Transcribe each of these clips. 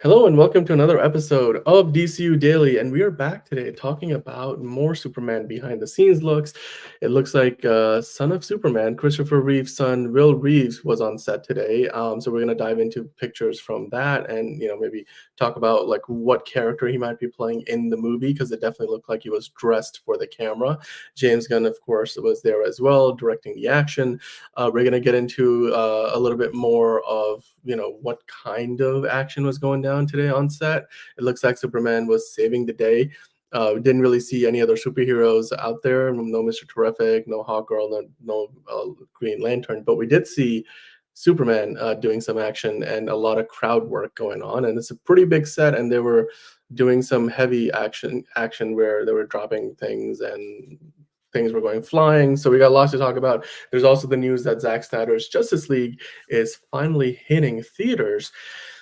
Hello and welcome to another episode of DCU Daily, and we are back today talking about more Superman behind the scenes looks. It looks like Son of Superman, Christopher Reeves' son, Will Reeves, was on set today. So we're gonna dive into pictures from that, and maybe talk about like what character he might be playing in the movie because it definitely looked like he was dressed for the camera. James Gunn, of course, was there as well, directing the action. We're going to get into a little bit more of what kind of action was going down today on set. It looks like Superman was saving the day. We didn't really see any other superheroes out there. No Mr. Terrific, no Hawkgirl, no Green Lantern, but we did see Superman doing some action and a lot of crowd work going on. And it's a pretty big set, and they were doing some heavy action where they were dropping things and things were going flying. So we got lots to talk about. There's also the news that Zack Snyder's Justice League is finally hitting theaters.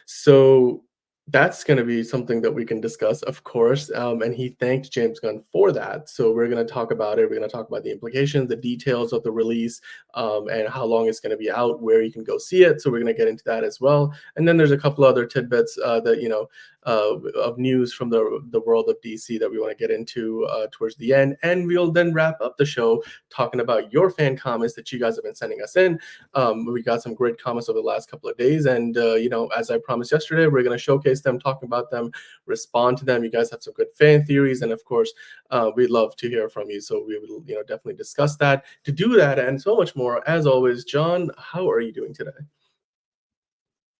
So that's going to be something that we can discuss, of course. And he thanked James Gunn for that. So we're going to talk about it. We're going to talk about the implications, the details of the release, and how long it's going to be out, where you can go see it. So we're going to get into that as well. And then there's a couple other tidbits of news from the world of DC that we want to get into towards the end. And we'll then wrap up the show talking about your fan comments that you guys have been sending us in. We got some great comments over the last couple of days. And, as I promised yesterday, we're going to showcase them, talk about them, respond to them. You guys have some good fan theories. And of course, we'd love to hear from you. So we will, definitely discuss that. To do that and so much more, as always, John, how are you doing today?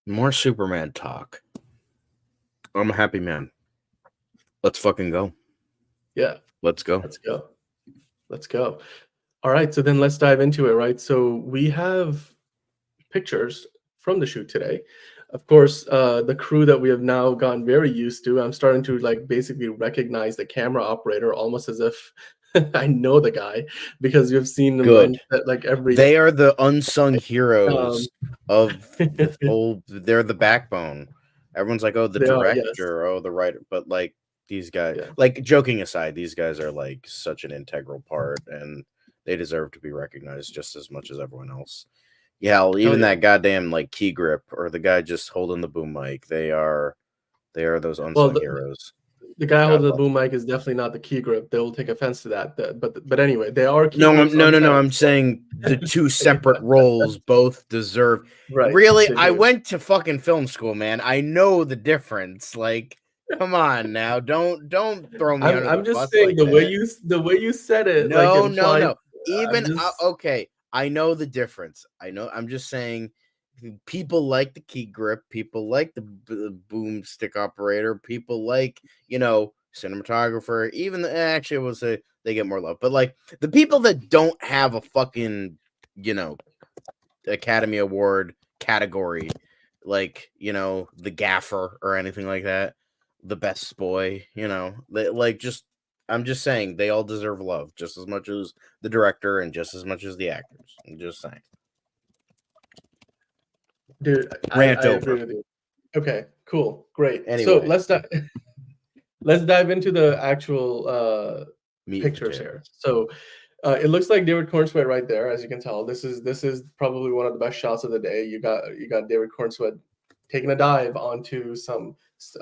More Superman talk. I'm a happy man. Let's fucking go. Yeah. Let's go. Let's go. All right. So then let's dive into it, right? So we have pictures from the shoot today. Of course, the crew that we have now gotten very used to. I'm starting to basically recognize the camera operator almost as if I know the guy because you've seen them Good. every. They are the unsung heroes of the whole. They're the backbone. Everyone's like, oh, the director, oh, the writer, but these guys, joking aside, these guys are such an integral part, and they deserve to be recognized just as much as everyone else. Yeah, even that goddamn key grip or the guy just holding the boom mic, they are those unsung heroes. The guy holding the boom mic is definitely not the key grip. They will take offense to that. But anyway, they are key grips. No. I'm saying the two separate roles both deserve. Right. Really, I went to fucking film school, man. I know the difference. Come on now, don't throw me under the bus. I'm just saying the way you said it. No. Even okay, I know the difference. I know. I'm just saying. People like the key grip. People like the boomstick operator. People like, cinematographer. Even actually, I will say they get more love. But the people that don't have a fucking, Academy Award category, the gaffer or anything like that, the best boy, I'm just saying they all deserve love just as much as the director and just as much as the actors. I'm just saying. Dude, I agree with you. Okay, cool, great. Anyway. So let's dive into the actual pictures here. So it looks like David Corenswet right there, as you can tell. This is probably one of the best shots of the day. You got David Corenswet taking a dive onto some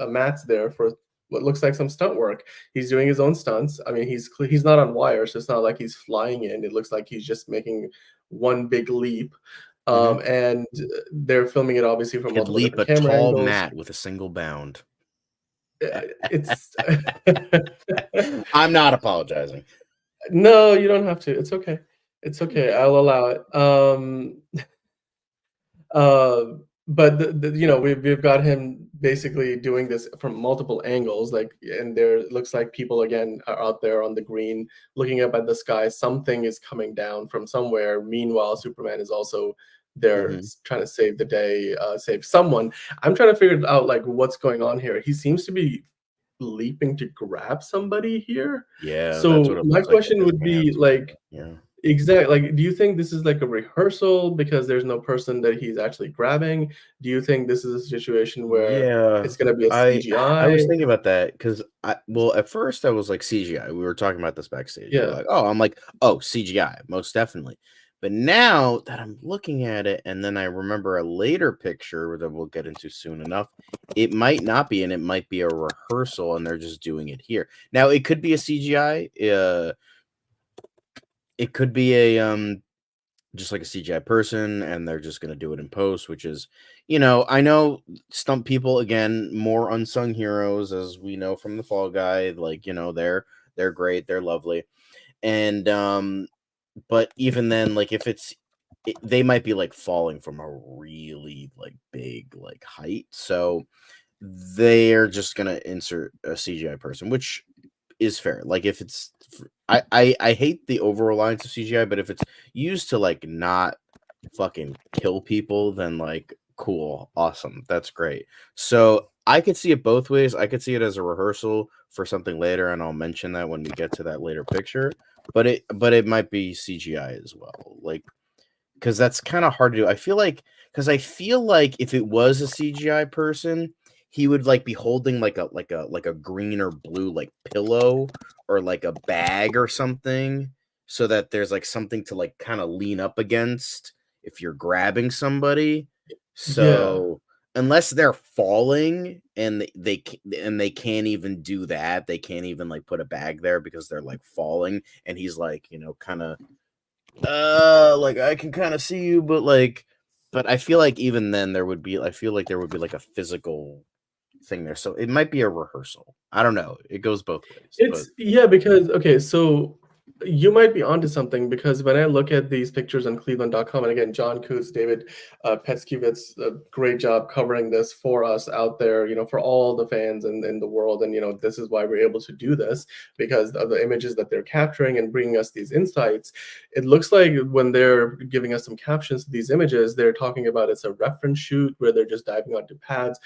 mats there for what looks like some stunt work. He's doing his own stunts. I mean, he's not on wires, so it's not like he's flying in. It looks like he's just making one big leap. And they're filming it obviously from multiple leap a camera tall angles. mat with a single bound. It's. I'm not apologizing. No, you don't have to. It's okay. It's okay. I'll allow it. But we've got him basically doing this from multiple angles, and there looks like people again are out there on the green looking up at the sky. Something is coming down from somewhere. Meanwhile, Superman is also there trying to save the day, save someone. I'm trying to figure out what's going on here. He seems to be leaping to grab somebody here. Yeah. So my question would be exactly, do you think this is a rehearsal because there's no person that he's actually grabbing? Do you think this is a situation where it's going to be a CGI? I was thinking about that because at first I was like CGI. We were talking about this backstage. Yeah. I'm like, oh, CGI, most definitely. But now that I'm looking at it, and then I remember a later picture that we'll get into soon enough, it might not be, and it might be a rehearsal, and they're just doing it here. Now, it could be a CGI. It could be a just like a CGI person, and they're just gonna do it in post, which is, I know stunt people, again, more unsung heroes, as we know from the Fall Guy. Like, they're great, they're lovely, and but even then, like, if they might be like falling from a really like big like height, so they're just gonna insert a CGI person, which is fair. Like, if it's I hate the over reliance of CGI, but if it's used to like not fucking kill people, then like cool, awesome, that's great. So I could see it both ways. I could see it as a rehearsal for something later, and I'll mention that when we get to that later picture. But it might be CGI as well, like, because that's kind of hard to do. I feel like if it was a CGI person, he would like be holding like a green or blue like pillow or like a bag or something, so that there's like something to like kind of lean up against if you're grabbing somebody. Yeah. So unless they're falling, and they can't even do that, they can't even like put a bag there because they're like falling, and he's like, kind of like, I can kind of see you, but I feel like even then I feel like there would be like a physical thing there. So it might be a rehearsal. I don't know. It goes both ways, but Because okay, so you might be onto something, because when I look at these pictures on Cleveland.com, and again, John Coots, David Petskivitz, a great job covering this for us out there, for all the fans in the world. And, this is why we're able to do this, because of the images that they're capturing and bringing us these insights. It looks like when they're giving us some captions to these images, they're talking about it's a reference shoot where they're just diving onto pads.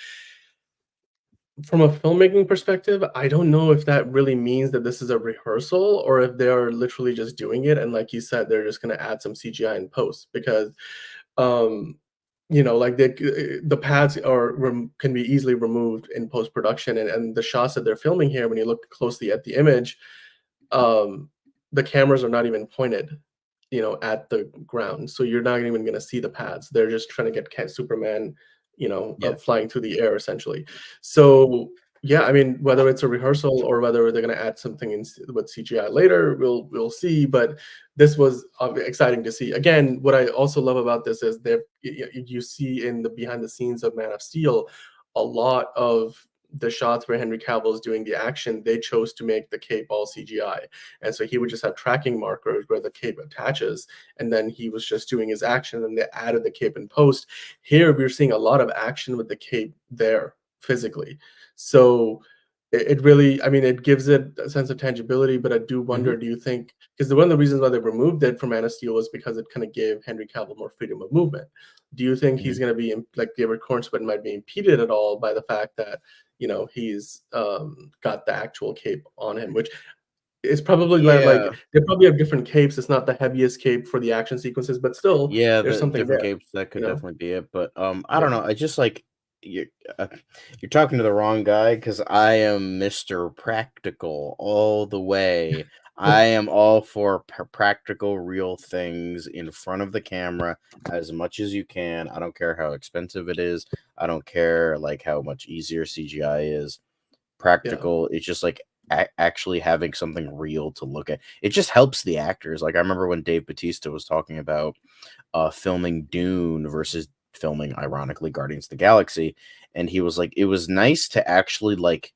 From a filmmaking perspective, I don't know if that really means that this is a rehearsal, or if they're literally just doing it, and like you said, they're just gonna add some CGI in post, because, um, like the pads can be easily removed in post-production, and the shots that they're filming here, when you look closely at the image, um, the cameras are not even pointed, at the ground. So you're not even going to see the pads. They're just trying to get Superman, yeah. flying through the air essentially. So yeah, I mean, whether it's a rehearsal or whether they're going to add something with CGI later, we'll see. But this was exciting to see. Again, what I also love about this is that you see in the behind the scenes of Man of Steel, a lot of the shots where Henry Cavill is doing the action, they chose to make the cape all CGI. And so he would just have tracking markers where the cape attaches, and then he was just doing his action, and they added the cape in post. Here, we're seeing a lot of action with the cape there physically. So it really, I mean, it gives it a sense of tangibility, but I do Hmm. wonder, do you think, because one of the reasons why they removed it from Man of Steel was because it kind of gave Henry Cavill more freedom of movement. Do you think he's Hmm. going to be, like David Cornswet might be impeded at all by the fact that, he's got the actual cape on him, which is probably like Yeah. they probably have different capes. It's not the heaviest cape for the action sequences, but still, Yeah, there's the something different there, capes, that you could know? definitely be it. But I don't Yeah. know. I just like you. Uh, you're talking to the wrong guy, because I am Mr. Practical all the way. I am all for practical, real things in front of the camera as much as you can. I don't care how expensive it is. I don't care like how much easier CGI is. Yeah. Practical. It's just like actually having something real to look at. It just helps the actors. Like, I remember when Dave Bautista was talking about filming Dune versus filming, ironically, Guardians of the Galaxy, and he was like, it was nice to actually like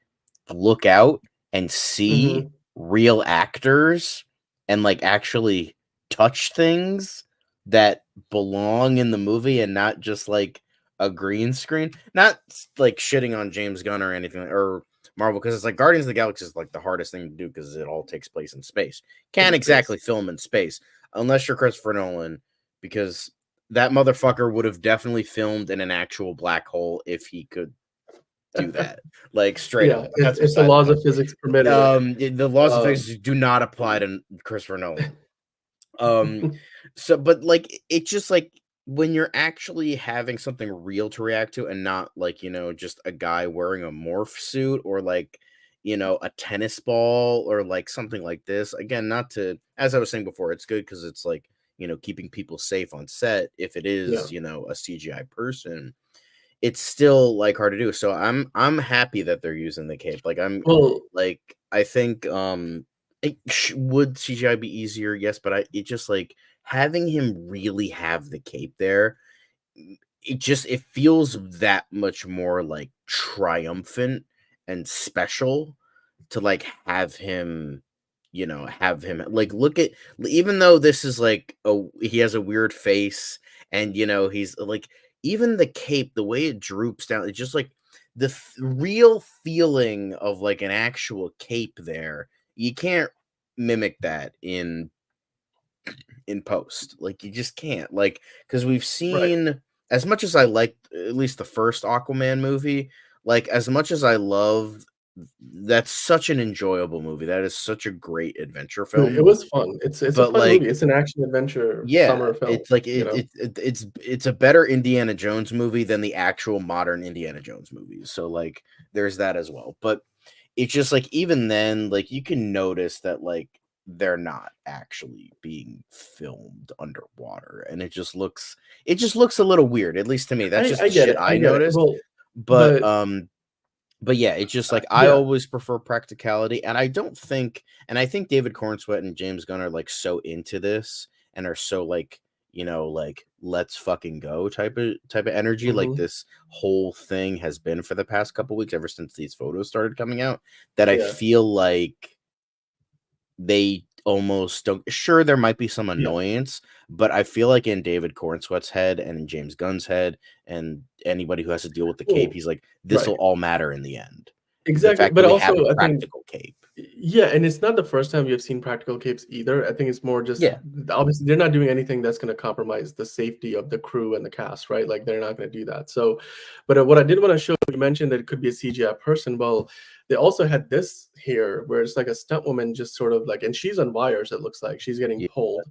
look out and see Mhm. real actors and like actually touch things that belong in the movie, and not just like a green screen. Not like shitting on James Gunn or anything, or Marvel, because it's like Guardians of the Galaxy is like the hardest thing to do because it all takes place in space. In Can't space. exactly film in space unless you're Christopher Nolan, because that motherfucker would have definitely filmed in an actual black hole if he could do that. Like, straight Yeah, up. But that's if the beside the laws point. of physics permitted it. The laws of Um, physics do not apply to Christopher Nolan. Um, so, but like, it's just like when you're actually having something real to react to, and not like, just a guy wearing a morph suit, or like, a tennis ball, or like something like this. Again, not to, as I was saying before, it's good because it's like keeping people safe on set, if it is, a CGI person, it's still like hard to do. So I'm happy that they're using the cape. Like I think would CGI be easier? Yes, but it just like having him really have the cape there, it feels that much more like triumphant and special to like have him like look at, even though this is like he has a weird face, and he's like, even the cape, the way it droops down, it's just like the real feeling of like an actual cape there. You can't mimic that in post. Like, you just can't, like, because we've seen, as much as I like at least the first Aquaman movie, like as much as I love, that's such an enjoyable movie. That is such a great adventure film. It was fun. It's a fun movie. It's an action adventure summer film. It's like it's a better Indiana Jones movie than the actual modern Indiana Jones movies. So like there's that as well. But it's just like, even then, like you can notice that like they're not actually being filmed underwater, and it just looks a little weird, at least to me. That's just the shit I noticed. Well, but yeah, it's just like I always prefer practicality, and I think David Corenswet and James Gunn are like so into this and are so like, like let's fucking go type of energy, like this whole thing has been for the past couple weeks, ever since these photos started coming out, that I feel like they almost don't. Sure, there might be some annoyance, but I feel like in David Corenswet's head and in James Gunn's head and anybody who has to deal with the cape, he's like, this will all matter in the end. Exactly, but also have a practical cape. Yeah, and it's not the first time you've seen practical capes either. I think it's more just obviously they're not doing anything that's going to compromise the safety of the crew and the cast, right? Like they're not going to do that. So, but what I did want to show, you mentioned that it could be a CGI person. Well, they also had this here where it's like a stunt woman, just sort of like, and she's on wires. It looks like she's getting pulled,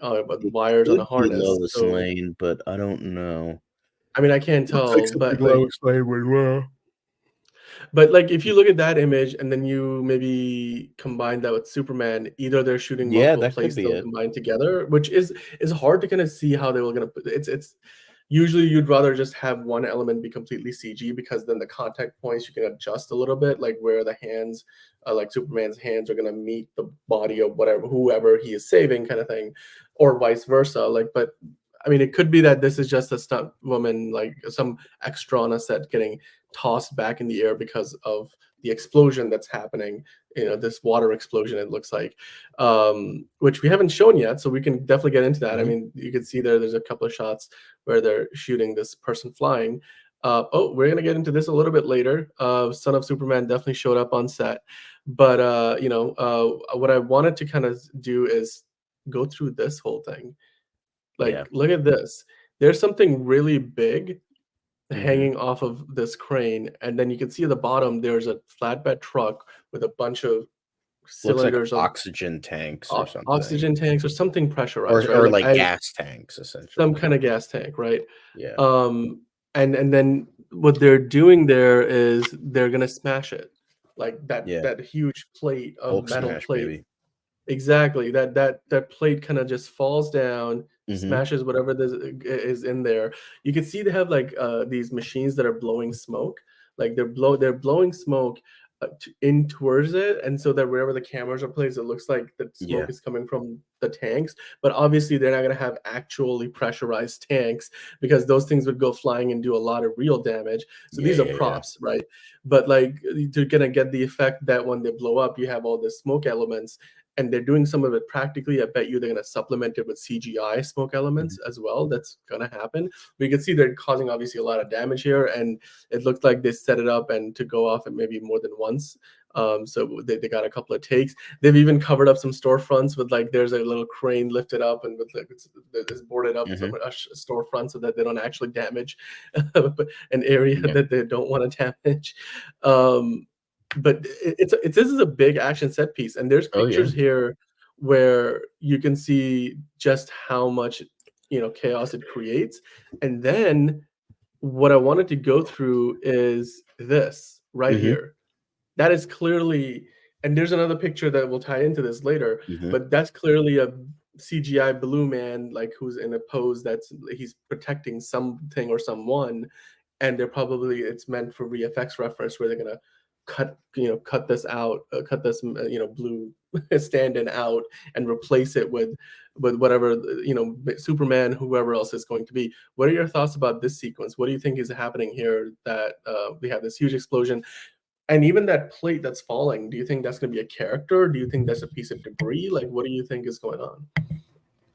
with wires on a harness. Lois Lane, but I don't know. I mean, I can't tell, but Lois Lane would well. But like, if you look at that image and then you maybe combine that with Superman, either they're shooting multiple plays they'll combine together, which is hard to kind of see how they were gonna put it. It's usually you'd rather just have one element be completely CG, because then the contact points you can adjust a little bit, like where the hands, like Superman's hands are gonna meet the body of whoever he is saving, kind of thing, or vice versa. Like, but I mean, it could be that this is just a stunt woman, like some extra on a set getting tossed back in the air because of the explosion that's happening. This water explosion, it looks like, which we haven't shown yet. So we can definitely get into that. I mean, you can see there's a couple of shots where they're shooting this person flying. We're going to get into this a little bit later. Son of Superman definitely showed up on set. But, what I wanted to kind of do is go through this whole thing. Like, look at this. There's something really big hanging off of this crane, and then you can see at the bottom there's a flatbed truck with a bunch of cylinders like of oxygen tanks or something. Oxygen tanks or something pressurized, or like gas tanks, essentially. Some kind of gas tank, right? Yeah. And then what they're doing there is they're gonna smash it, like that huge plate of Hulk metal smash, plate. baby. Exactly. That plate kind of just falls down, smashes whatever is in there. You can see they have like these machines that are blowing smoke. Like they're blowing smoke in towards it, and so that wherever the cameras are placed, it looks like the smoke is coming from the tanks. But obviously, they're not going to have actually pressurized tanks, because those things would go flying and do a lot of real damage. So these are props, right? But like, you're going to get the effect that when they blow up, you have all the smoke elements. And they're doing some of it practically. I bet you they're going to supplement it with CGI smoke elements as well. That's going to happen. We can see they're causing obviously a lot of damage here, and it looks like they set it up and to go off and maybe more than once. So they got a couple of takes. They've even covered up some storefronts with like, there's a little crane lifted up and with like it's boarded up some storefront so that they don't actually damage an area that they don't want to damage. But this is a big action set piece, and there's pictures here where you can see just how much chaos it creates. And then what I wanted to go through is this right here. That is clearly, and there's another picture that will tie into this later, but that's clearly CGI blue man, like who's in a pose that's he's protecting something or someone, and they're probably it's meant for VFX reference where they're gonna cut this out, cut this blue stand-in out and replace it with whatever Superman, whoever else is going to be. What are your thoughts about this sequence? What do you think is happening here? That we have this huge explosion. And even that plate that's falling, do you think that's going to be a character? Do you think that's a piece of debris? Like, what do you think is going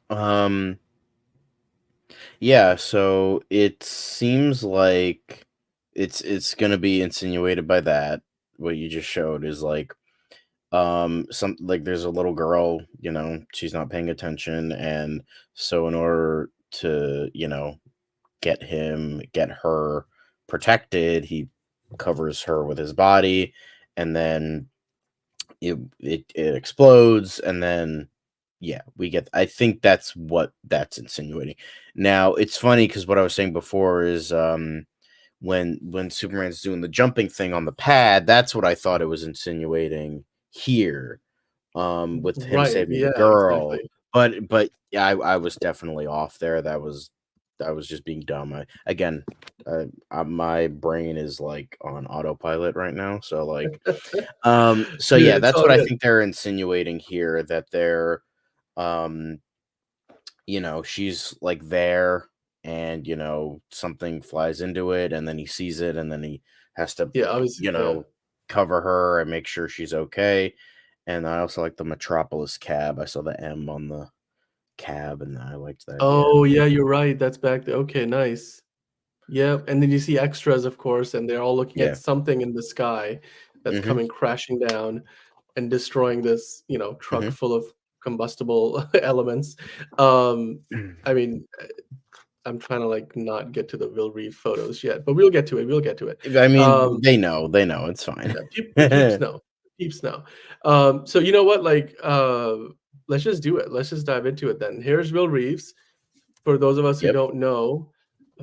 on? Yeah, so it seems like it's going to be insinuated by that. What you just showed is like some like there's a little girl, she's not paying attention, and so in order to, get her protected, he covers her with his body, and then it explodes, and then I think that's what that's insinuating. Now it's funny because what I was saying before is when Superman's doing the jumping thing on the pad, that's what I thought it was insinuating here, with him saving the girl. Exactly. But yeah, I was definitely off there. I was just being dumb. My brain is like on autopilot right now. So like, so Dude, yeah, that's what good. I think they're insinuating here, that they're, she's like there, and something flies into it, and then he sees it, and then he has to, cover her and make sure she's okay. And I also like the Metropolis cab. I saw the M on the cab, and I liked that. Oh yeah, you're right. That's back there. Okay, nice. Yep. And then you see extras, of course, and they're all looking at something in the sky that's coming crashing down and destroying this, truck full of combustible elements. I mean, I'm trying to like not get to the Will Reeve photos yet, but we'll get to it. I mean, they know, it's fine. Yeah, peeps know. So you know what? Like, let's just do it. Let's just dive into it then. Here's Will Reeves. For those of us who don't know,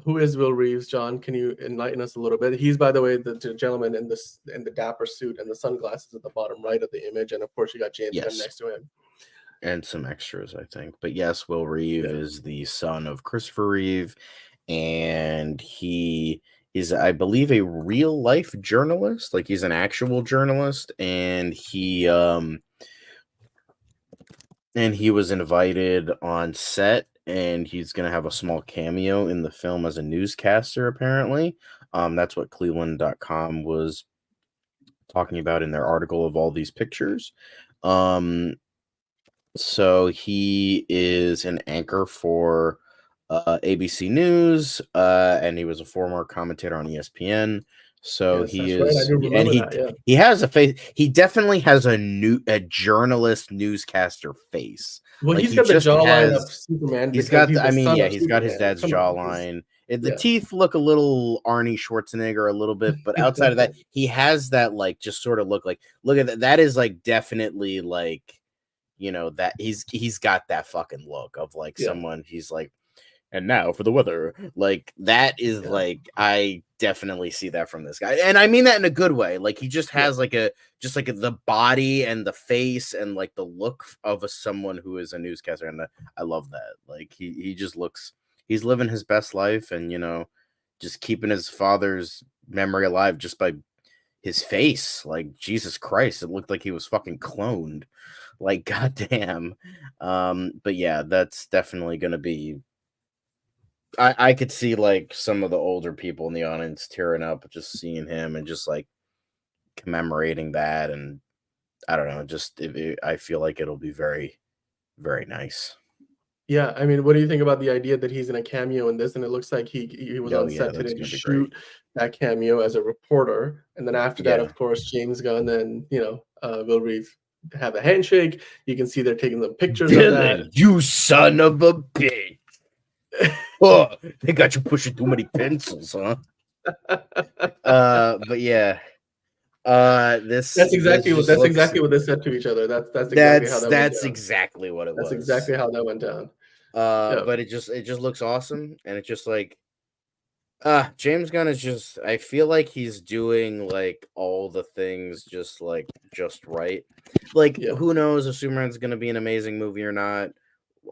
who is Will Reeves? John, can you enlighten us a little bit? He's, by the way, the gentleman in the dapper suit and the sunglasses at the bottom right of the image, and of course you got James Gunn next to him. And some extras, I think. But yes, Will Reeve is the son of Christopher Reeve, and he is, I believe, a real life journalist. Like, he's an actual journalist, and he was invited on set, and he's gonna have a small cameo in the film as a newscaster, apparently. That's what Cleveland.com was talking about in their article of all these pictures. So he is an anchor for ABC News, and he was a former commentator on ESPN. So he is, right. I do remember that, he has a face. He definitely has a journalist newscaster face. Well, like, he's got the jawline of Superman. He's got his dad's jawline. The teeth look a little Arnie Schwarzenegger a little bit, but outside of that, he has that like just sort of look at that. That is like definitely like, that he's got that fucking look of like someone. He's like, and now for the weather. Like, that is like, I definitely see that from this guy, and I mean that in a good way. Like, he just has like the body and the face and like the look of someone who is a newscaster, and I love that. Like, he just looks, he's living his best life, and just keeping his father's memory alive just by his face. Like, Jesus Christ, it looked like he was fucking cloned. Like, goddamn. But yeah, that's definitely gonna be. I could see like some of the older people in the audience tearing up just seeing him and just like commemorating that, and I don't know, just I feel like it'll be very, very nice. Yeah, I mean, what do you think about the idea that he's in a cameo in this? And it looks like he was on set today to shoot that cameo as a reporter, and then after that, of course, James Gunn and Will Reeve have a handshake. You can see they're taking the pictures of that. You son of a bitch! Oh, they got you pushing too many pencils, huh? But yeah. That's exactly what they said to each other. That's exactly how that went down. Exactly what it was. That's exactly how that went down. But it just looks awesome, and it's just like James Gunn is just, I feel like he's doing like all the things just right. Like, who knows if Superman's gonna be an amazing movie or not?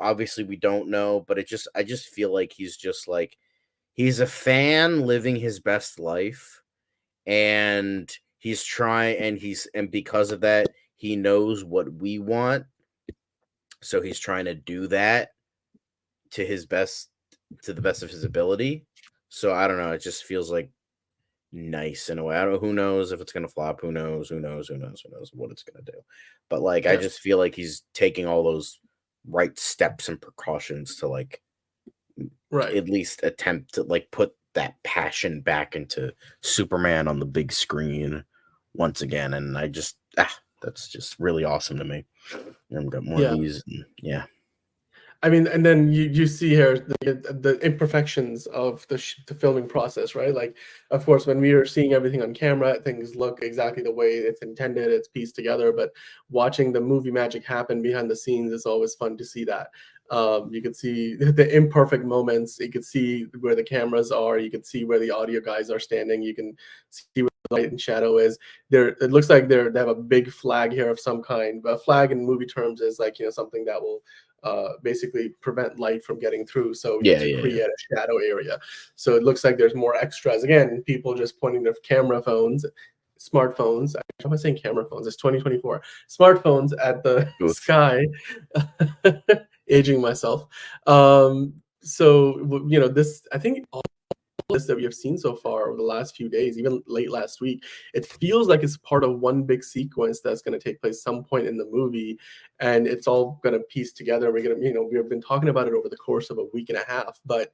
obviously we don't know, but I just feel like he's just like he's a fan living his best life, and he's trying, and because of that, he knows what we want, so he's trying to do that to the best of his ability. So I don't know, it just feels like nice in a way. I don't know, who knows if it's gonna flop, who knows what it's gonna do. But like I just feel like he's taking all those right steps and precautions to like at least attempt to like put that passion back into Superman on the big screen once again. And I just that's just really awesome to me. I've got more of these. And, I mean, and then you see here the imperfections of the filming process, right? Like, of course, when we are seeing everything on camera, things look exactly the way it's intended, it's pieced together. But watching the movie magic happen behind the scenes is always fun to see that. You could see the imperfect moments. You could see where the cameras are. You could see where the audio guys are standing. You can see where the light and shadow is. It looks like they have a big flag here of some kind. But a flag in movie terms is like, something that will basically prevent light from getting through, so to create a shadow area. So it looks like there's more extras. Again, people just pointing their smartphones. How am I saying camera phones? It's 2024. Smartphones at the sky. Aging myself. So this, I think all this that we have seen so far over the last few days, even late last week, it feels like it's part of one big sequence that's going to take place some point in the movie, and it's all going to piece together. We're going to, we've been talking about it over the course of a week and a half, but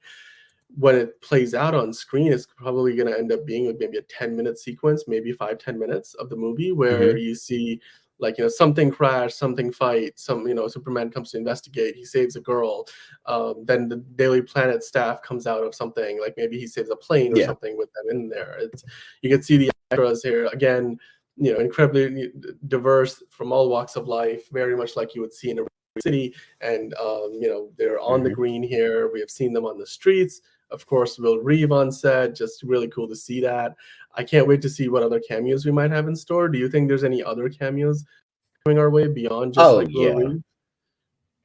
when it plays out on screen, it's probably going to end up being maybe a 10-minute sequence, maybe 5-10 minutes of the movie where you see like, something crash, something fight, Superman comes to investigate, he saves a girl, then the Daily Planet staff comes out of something, like maybe he saves a plane or something with them in there. You can see the extras here again, incredibly diverse from all walks of life, very much like you would see in a city. And they're on the green here. We have seen them on the streets. Of course, Will Reeve on set. Just really cool to see that. I can't wait to see what other cameos we might have in store. Do you think there's any other cameos coming our way beyond just Will Reeve?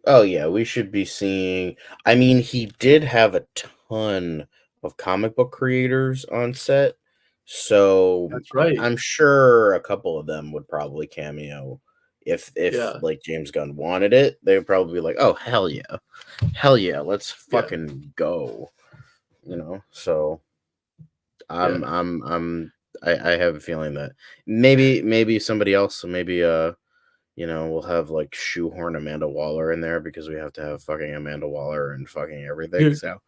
Oh yeah, we should be seeing. I mean, he did have a ton of comic book creators on set, so that's right. I'm sure a couple of them would probably cameo. If like James Gunn wanted it, they would probably be like, "Oh hell yeah, let's fucking go," So I have a feeling that maybe somebody else, maybe we'll have like shoehorn Amanda Waller in there because we have to have fucking Amanda Waller and fucking everything. Dude. So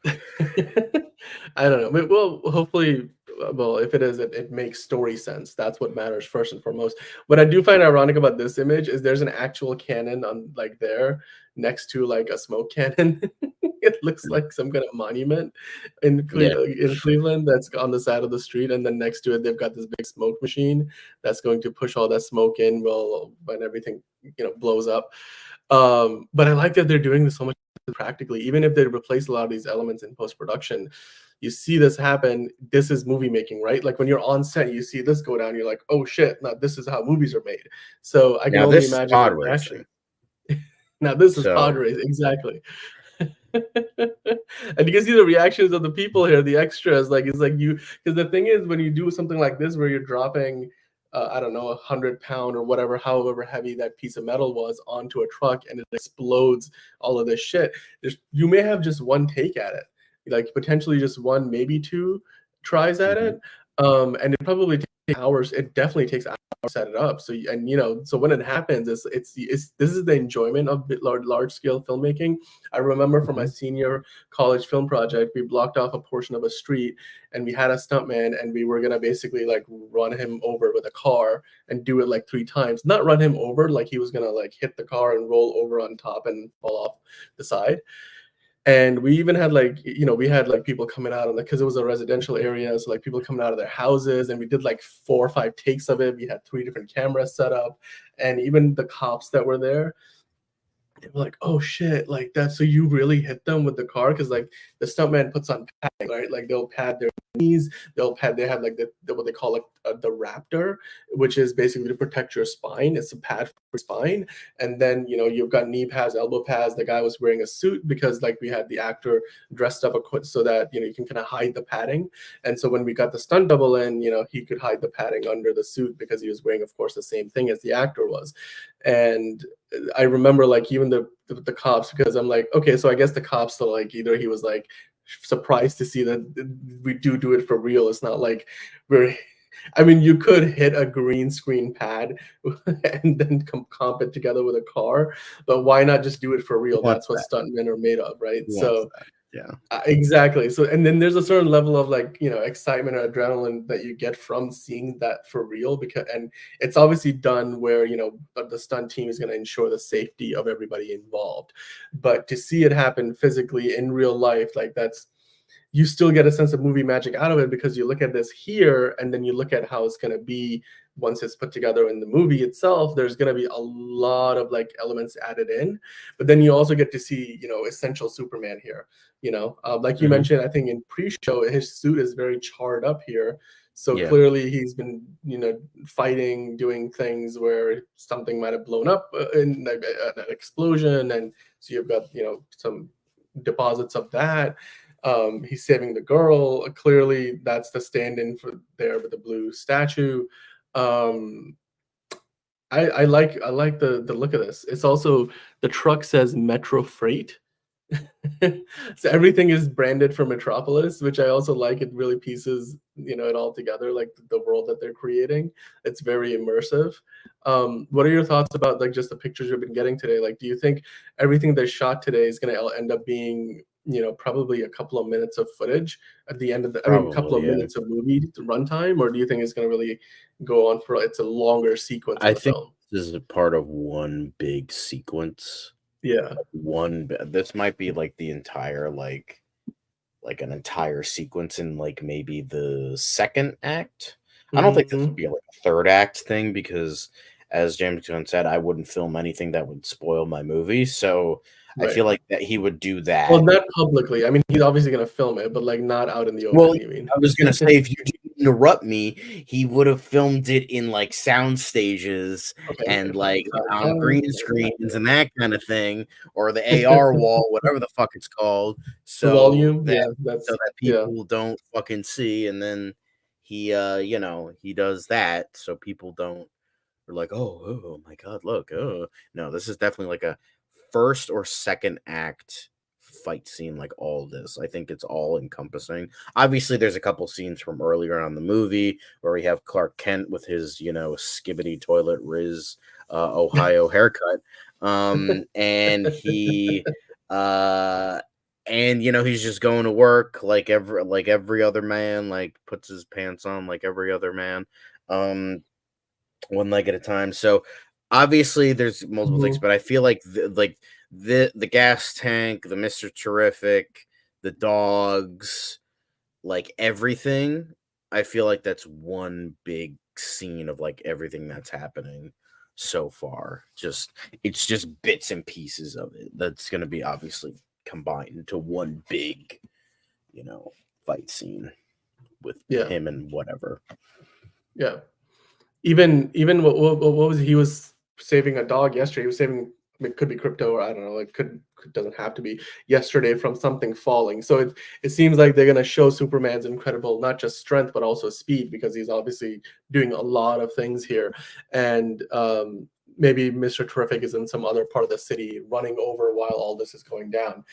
I don't know. Well, hopefully, if it is, it makes story sense. That's what matters first and foremost. What I do find ironic about this image is there's an actual cannon on like there next to like a smoke cannon. It looks like some kind of monument in Cleveland that's on the side of the street, and then next to it they've got this big smoke machine that's going to push all that smoke in when everything blows up. But I like that they're doing this so much practically. Even if they replace a lot of these elements in post-production, you see this happen. This is movie making, right? Like when you're on set, you see this go down, you're like, oh shit, now this is how movies are made. So I can only imagine the reaction. Now this is pod racing, exactly. And you can see the reactions of the people here, the extras. Like it's like because the thing is, when you do something like this where you're dropping I don't know, 100-pound or whatever, however heavy that piece of metal was onto a truck, and it explodes all of this shit. You may have just one take at it, like potentially just one, maybe two tries at it. And it probably takes hours. It definitely takes hours to set it up. So, so when it happens, this is the enjoyment of large scale filmmaking. I remember from my senior college film project, we blocked off a portion of a street, and we had a stuntman, and we were gonna basically like run him over with a car and do it like 3 times. Not run him over, like he was gonna like hit the car and roll over on top and fall off the side. And we even had like, we had like people coming out because it was a residential area. So like people coming out of their houses, and we did like 4 or 5 takes of it. We had 3 different cameras set up, and even the cops that were there, they were like, oh shit, like that. So you really hit them with the car? Because like the stuntman puts on padding, right? Like they'll pad their knees. They have like what they call the raptor, which is basically to protect your spine. It's a pad for your spine. And then, you've got knee pads, elbow pads. The guy was wearing a suit because like we had the actor dressed up so that, you can kind of hide the padding. And so when we got the stunt double in, he could hide the padding under the suit because he was wearing, of course, the same thing as the actor was. And I remember like even the cops, because I'm like, okay, so I guess the cops are like, either he was like surprised to see that we do it for real. It's not like you could hit a green screen pad and then comp it together with a car, but why not just do it for real? That's what stuntmen are made of, right? So yeah, exactly. So, and then there's a certain level of like, excitement or adrenaline that you get from seeing that for real, and it's obviously done where, the stunt team is going to ensure the safety of everybody involved. But to see it happen physically in real life, like you still get a sense of movie magic out of it, because you look at this here and then you look at how it's going to be once it's put together in the movie itself. There's going to be a lot of like elements added in, but then you also get to see, essential Superman here, like you mentioned, I think in pre-show, his suit is very charred up here. So clearly he's been, fighting, doing things where something might have blown up in like an explosion. And so you've got, some deposits of that. He's saving the girl. Clearly, that's the stand-in for there with the blue statue. I like the look of this. It's also, the truck says Metro Freight. So everything is branded for Metropolis, which I also like. It really pieces, it all together, like the world that they're creating. It's very immersive. What are your thoughts about like just the pictures you've been getting today? Like, do you think everything they shot today is going to end up being, probably a couple of minutes of footage at the end of a couple of minutes of movie runtime, or do you think it's going to really go on for, it's a longer sequence of the film? This is a part of one big sequence. Yeah. This might be like the entire like an entire sequence in like maybe the second act. I don't think this would be like a third act thing, because as James Gunn said, I wouldn't film anything that would spoil my movie. So I feel like that he would do that. Well, not publicly. I mean, he's obviously going to film it, but like not out in the open. Well, you mean? I was going to say, if you didn't interrupt me, he would have filmed it in like sound stages and like on green screens and that kind of thing, or the AR wall, whatever the fuck it's called. So the volume, so that people don't fucking see, and then he he does that so people don't, are like, oh my god, look, no, this is definitely like a first or second act fight scene. Like all of this, I think it's all encompassing. Obviously there's a couple scenes from earlier on in the movie where we have Clark Kent with his skibbity toilet Riz Ohio haircut, and he and he's just going to work like every other man, like puts his pants on like every other man, one leg at a time. So obviously there's multiple things, but I feel like the gas tank, the Mr. Terrific, the dogs, like everything, I feel like that's one big scene of like everything that's happening so far. It's just bits and pieces of it that's going to be obviously combined into one big, fight scene with him and whatever. Yeah. Even what was he was saving a dog yesterday. He was saving, it could be crypto, or I don't know, it doesn't have to be, yesterday from something falling. So it seems like they're going to show Superman's incredible, not just strength, but also speed, because he's obviously doing a lot of things here. And maybe Mr. Terrific is in some other part of the city running over while all this is going down.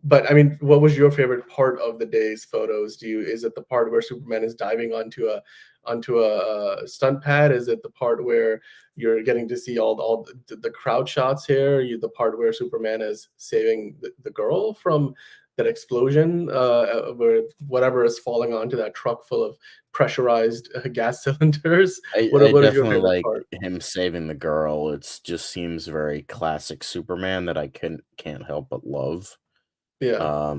But I mean, what was your favorite part of the day's photos? Is it the part where Superman is diving onto a stunt pad? Is it the part where you're getting to see all the crowd shots here? The part where Superman is saving the girl from that explosion, where whatever is falling onto that truck full of pressurized gas cylinders? What is your favorite like part? Him saving the girl. It just seems very classic Superman that I can't help but love. Yeah.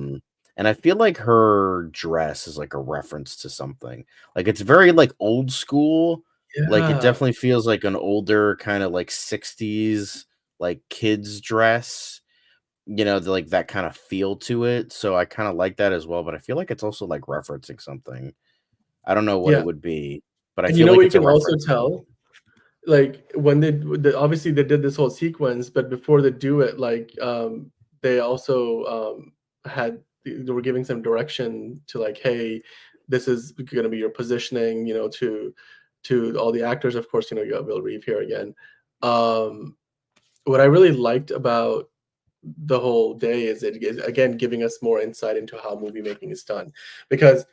And I feel like her dress is like a reference to something. Like it's very like old school. Yeah. Like it definitely feels like an older kind of like 60s like kids dress. like that kind of feel to it. So I kind of like that as well. But I feel like it's also like referencing something. I don't know what it Yeah. would be, but I And you feel know like what you it's a can also reference. tell? Like when obviously they did this whole sequence, but before they do it, like they also they were giving some direction to like, hey, this is going to be your positioning, to all the actors. Of course, you got Will Reeve here again. What I really liked about the whole day is it is again giving us more insight into how movie making is done, because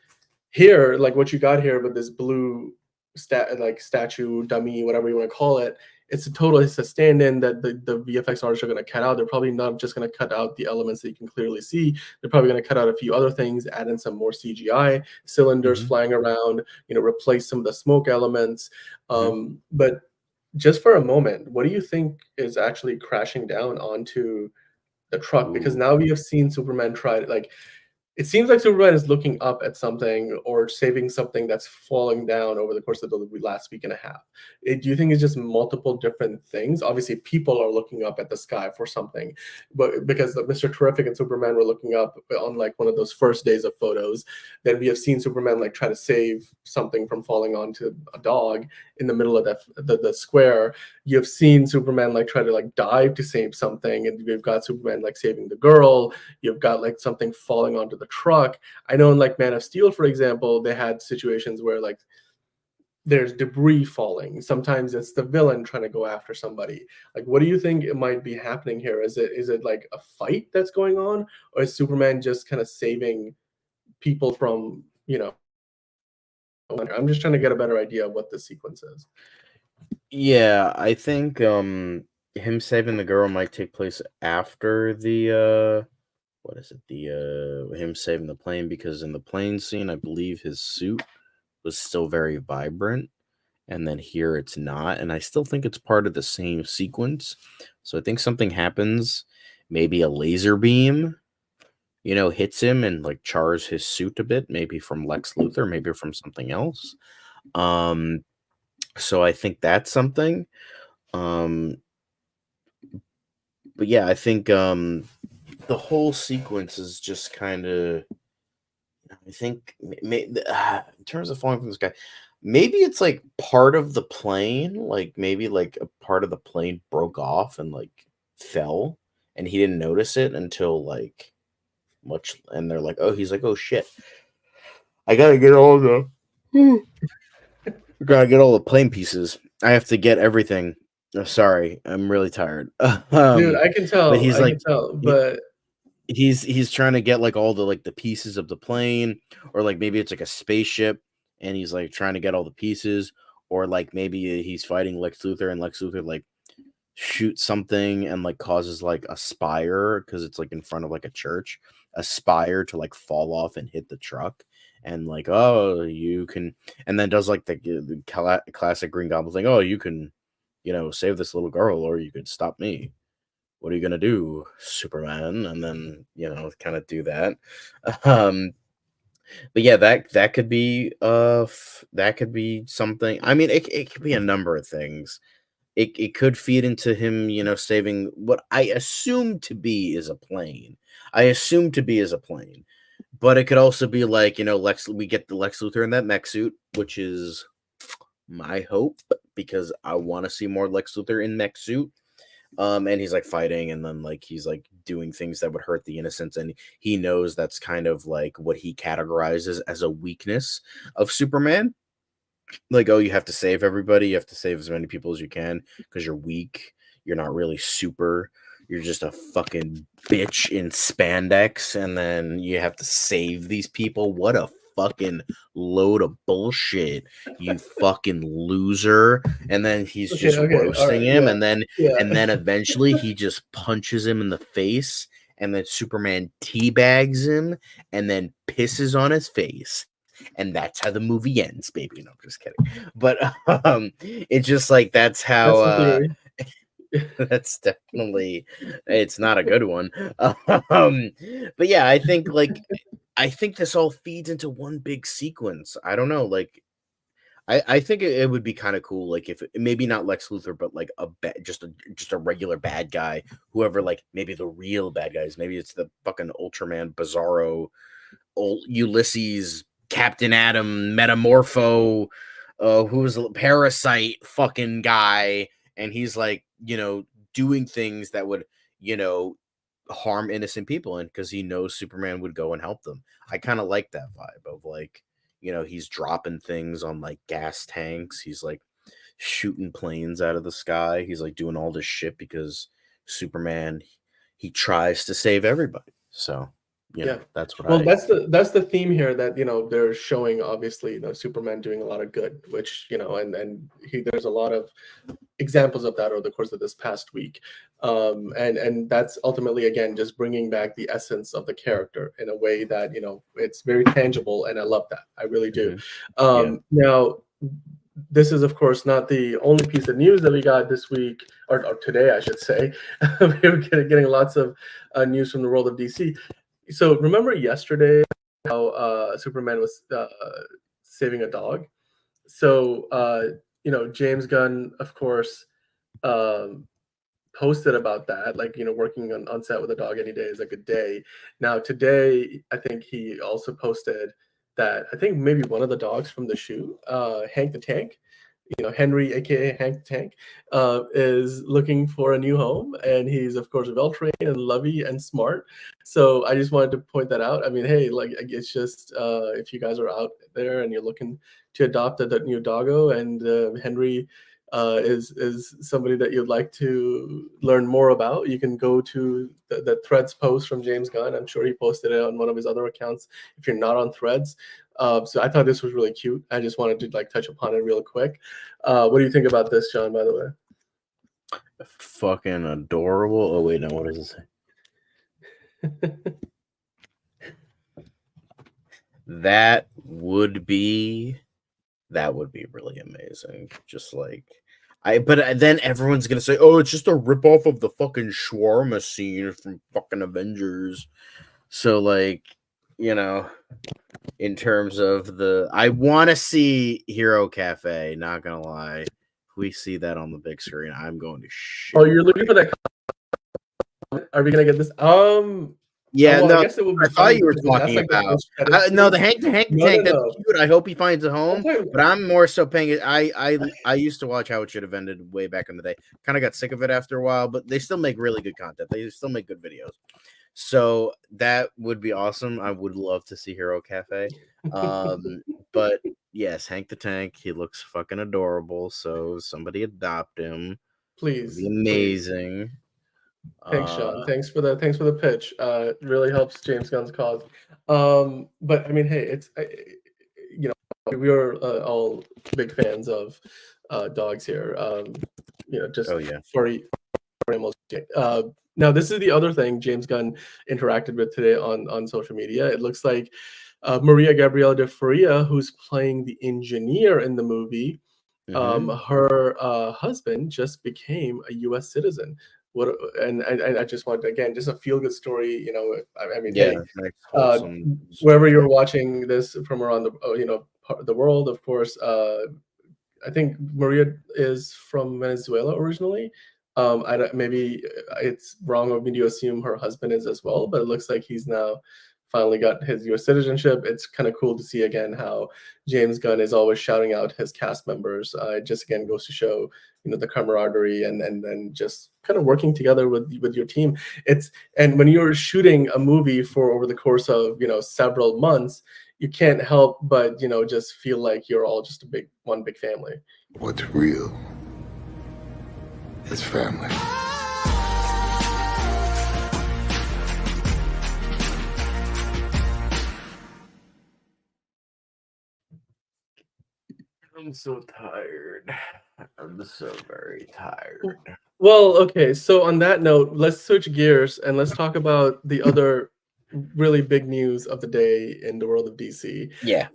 here, like what you got here with this blue statue, dummy, whatever you want to call it, it's a stand-in that the VFX artists are going to cut out. They're probably not just going to cut out the elements that you can clearly see. They're probably going to cut out a few other things, add in some more CGI, cylinders Mm-hmm. flying around, replace some of the smoke elements. Mm-hmm. But just for a moment, what do you think is actually crashing down onto the truck? Because Ooh. now we have seen Superman try to, like, it seems like Superman is looking up at something or saving something that's falling down over the course of the last week and a half. Do you think it's just multiple different things? Obviously, people are looking up at the sky for something, but because Mr. Terrific and Superman were looking up on like one of those first days of photos, then we have seen Superman like try to save something from falling onto a dog in the middle of the square. You have seen Superman like try to like dive to save something, and we've got Superman like saving the girl. You've got like something falling onto the truck. I know in like Man of Steel, for example, they had situations where like there's debris falling. Sometimes it's the villain trying to go after somebody. Like, what do you think it might be happening here? Is it like a fight that's going on, or is Superman just kind of saving people from, I'm just trying to get a better idea of what the sequence is. Yeah, I think him saving the girl might take place after the what is it? The him saving the plane, because in the plane scene, I believe his suit was still very vibrant, and then here it's not, and I still think it's part of the same sequence. So I think something happens, maybe a laser beam, hits him and like chars his suit a bit, maybe from Lex Luthor, maybe from something else. Um so I think that's something. Um but yeah, I think the whole sequence is just kind of, I think, in terms of falling from the sky, maybe it's like part of the plane, like maybe like a part of the plane broke off and like fell, and he didn't notice it until like much, and they're like, oh, he's like, oh shit, I gotta get all the, gotta get all the plane pieces. I have to get everything. Oh, sorry, I'm really tired. Dude, um, I can but tell. he's I can like, tell. he, But he's trying to get like all the like the pieces of the plane, or like maybe it's like a spaceship, and he's like trying to get all the pieces, or like maybe he's fighting Lex Luthor, and Lex Luthor like shoots something and like causes like a spire, because it's like in front of like a church, a spire to like fall off and hit the truck, and like, oh, you can, and then does like the classic Green Goblin thing, oh, you can, save this little girl, or you could stop me. What are you gonna do, Superman? And then, kind of do that. Um, but yeah, that could be that could be something. I mean, it could be a number of things. It could feed into him, saving what I assume to be is a plane. I assume to be is a plane. But it could also be like, we get the Lex Luthor in that mech suit, which is my hope, because I want to see more Lex Luthor in mech suit. And he's like fighting, and then like he's like doing things that would hurt the innocents, and he knows that's kind of like what he categorizes as a weakness of Superman. Like, oh, you have to save everybody, you have to save as many people as you can because you're weak, you're not really super, you're just a fucking bitch in spandex, and then you have to save these people. What a fucking load of bullshit, you fucking loser. And then he's okay, just okay, all roasting right, him, yeah, and then yeah. eventually he just punches him in the face, and then Superman teabags him and then pisses on his face, and that's how the movie ends, baby. No, I'm just kidding. But it's just like that's how That's the theory. that's definitely, it's not a good one. Um, but yeah, I think this all feeds into one big sequence. I don't know, like I think it would be kind of cool, like if maybe not Lex Luthor, but like just a regular bad guy, whoever, like maybe the real bad guys, maybe it's the fucking Ultraman, Bizarro, Ulysses, Captain Atom, Metamorpho, who's a Parasite fucking guy, and he's like, doing things that would, harm innocent people, and because he knows Superman would go and help them. I kind of like that vibe of like, he's dropping things on like gas tanks. He's like shooting planes out of the sky. He's like doing all this shit because Superman, he tries to save everybody. So, that's what that's the theme here, that they're showing, obviously, Superman doing a lot of good, which and there's a lot of examples of that over the course of this past week, and that's ultimately, again, just bringing back the essence of the character in a way that it's very tangible, and I love that. I really do. Now, this is, of course, not the only piece of news that we got this week, or today, I should say. We're getting lots of news from the world of DC. So remember yesterday how Superman was saving a dog? So James Gunn, of course, posted about that, like, working on set with a dog any day is a good day. Now today, I think he also posted that I think maybe one of the dogs from the shoot, Hank the Tank, Henry, aka Hank the Tank, is looking for a new home, and he's, of course, well trained and lovey and smart. So I just wanted to point that out. I mean, hey, like, it's just if you guys are out there and you're looking to adopt a new doggo, and Henry is somebody that you'd like to learn more about, you can go to the Threads post from James Gunn. I'm sure he posted it on one of his other accounts if you're not on Threads. So I thought this was really cute. I just wanted to touch upon it real quick. What do you think about this, John, by the way? Fucking adorable. Oh, wait, no, what does it say? That would be really amazing. Just like, but then everyone's gonna say, oh, it's just a ripoff of the fucking shawarma scene from fucking Avengers. So, like, in terms of I want to see Hero Cafe, not gonna lie. If we see that on the big screen, I'm going to shit. Oh, you're looking for that? Are we gonna get this? Yeah, well, no, I guess it would be. I thought you were talking about. No, the Hank Tank. That's cute. I hope he finds a home. But I'm more so paying it. I used to watch How It Should Have Ended way back in the day. Kind of got sick of it after a while, but they still make really good content. They still make good videos. So that would be awesome. I would love to see Hero Cafe. But yes, Hank the Tank. He looks fucking adorable. So somebody adopt him. Please. It'd be amazing. Please. Thanks, Sean. Thanks for the pitch. It really helps James Gunn's cause. But I mean, hey, it's we are all big fans of dogs here. Just for animals. Now, this is the other thing James Gunn interacted with today on social media. It looks like Maria Gabriela de Faria, who's playing the engineer in the movie, her husband just became a U.S. citizen. And I just wanted, again, just a feel-good story. I mean, hey, wherever you're watching this from around the world, of course. I think Maria is from Venezuela originally. Maybe it's wrong of me to assume her husband is as well, but it looks like he's now finally got his U.S. citizenship. It's kind of cool to see again how James Gunn is always shouting out his cast members. It just again goes to show the camaraderie and then just kind of working together with your team. And when you're shooting a movie for over the course of several months, you can't help but just feel like you're all just one big family. What's real is family. I'm so tired. I'm so very tired. Well, okay. So on that note, let's switch gears and let's talk about the other really big news of the day in the world of DC. Yeah.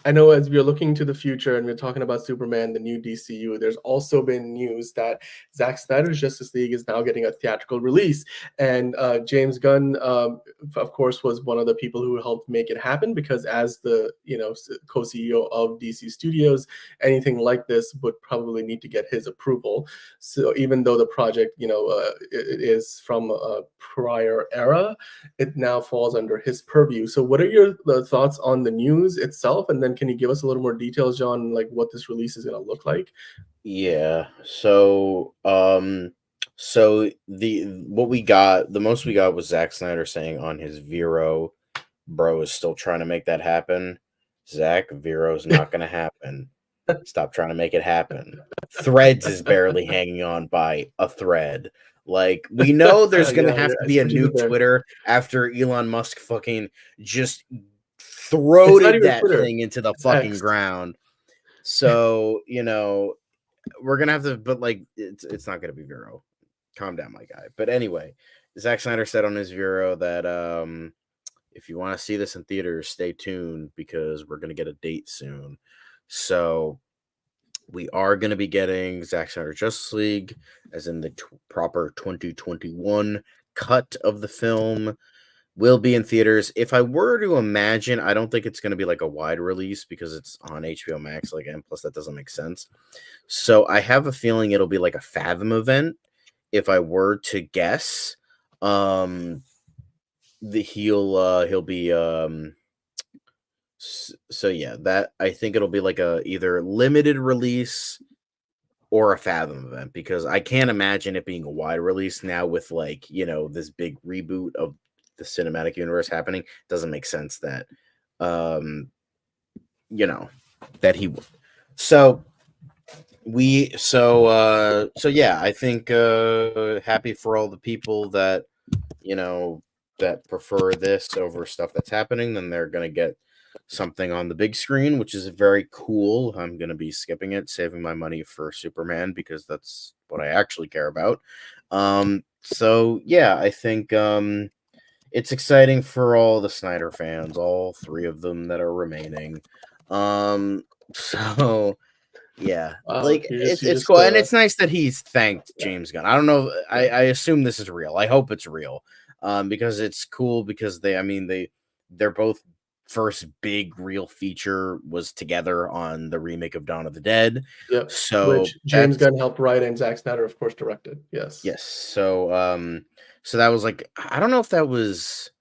I know as we're looking to the future and we're talking about Superman, the new DCU, there's also been news that Zack Snyder's Justice League is now getting a theatrical release. And James Gunn, of course, was one of the people who helped make it happen, because as the co-CEO of DC Studios, anything like this would probably need to get his approval. So even though the project, it is from a prior era, it now falls under his purview. So what are your thoughts on the news itself? And then can you give us a little more details, John, like what this release is going to look like? Yeah. So the most we got was Zack Snyder saying on his Vero, bro is still trying to make that happen. Zack, Vero's not going to happen. Stop trying to make it happen. Threads is barely hanging on by a thread. Like, we know there's going to have to be a new Twitter after Elon Musk fucking just throated that thing into the fucking ground. So, we're going to have to, but like, it's not going to be Vero. Calm down, my guy. But anyway, Zack Snyder said on his Vero that if you want to see this in theaters, stay tuned because we're going to get a date soon. So we are going to be getting Zack Snyder Justice League, as in the proper 2021 cut of the film, will be in theaters. If I were to imagine, I don't think it's going to be like a wide release because it's on HBO Max, and plus that doesn't make sense. So I have a feeling it'll be like a Fathom event. If I were to guess, he'll be so yeah, that I think it'll be like a either limited release or a Fathom event, because I can't imagine it being a wide release now with this big reboot of the cinematic universe happening. It doesn't make sense that that he would. So yeah, I think happy for all the people that that prefer this over stuff that's happening. Then they're gonna get something on the big screen, which is very cool. I'm gonna be skipping it, saving my money for Superman because that's what I actually care about. So yeah, I think it's exciting for all the Snyder fans, all three of them that are remaining. So yeah, it's cool, and it's nice that he's thanked James Gunn. I don't know, I assume this is real. I hope it's real, because it's cool because they're both first big real feature was together on the remake of Dawn of the Dead. Yep. So which James Gunn helped write and Zack Snyder, of course, directed. Yes. So so that was like, I don't know if that was,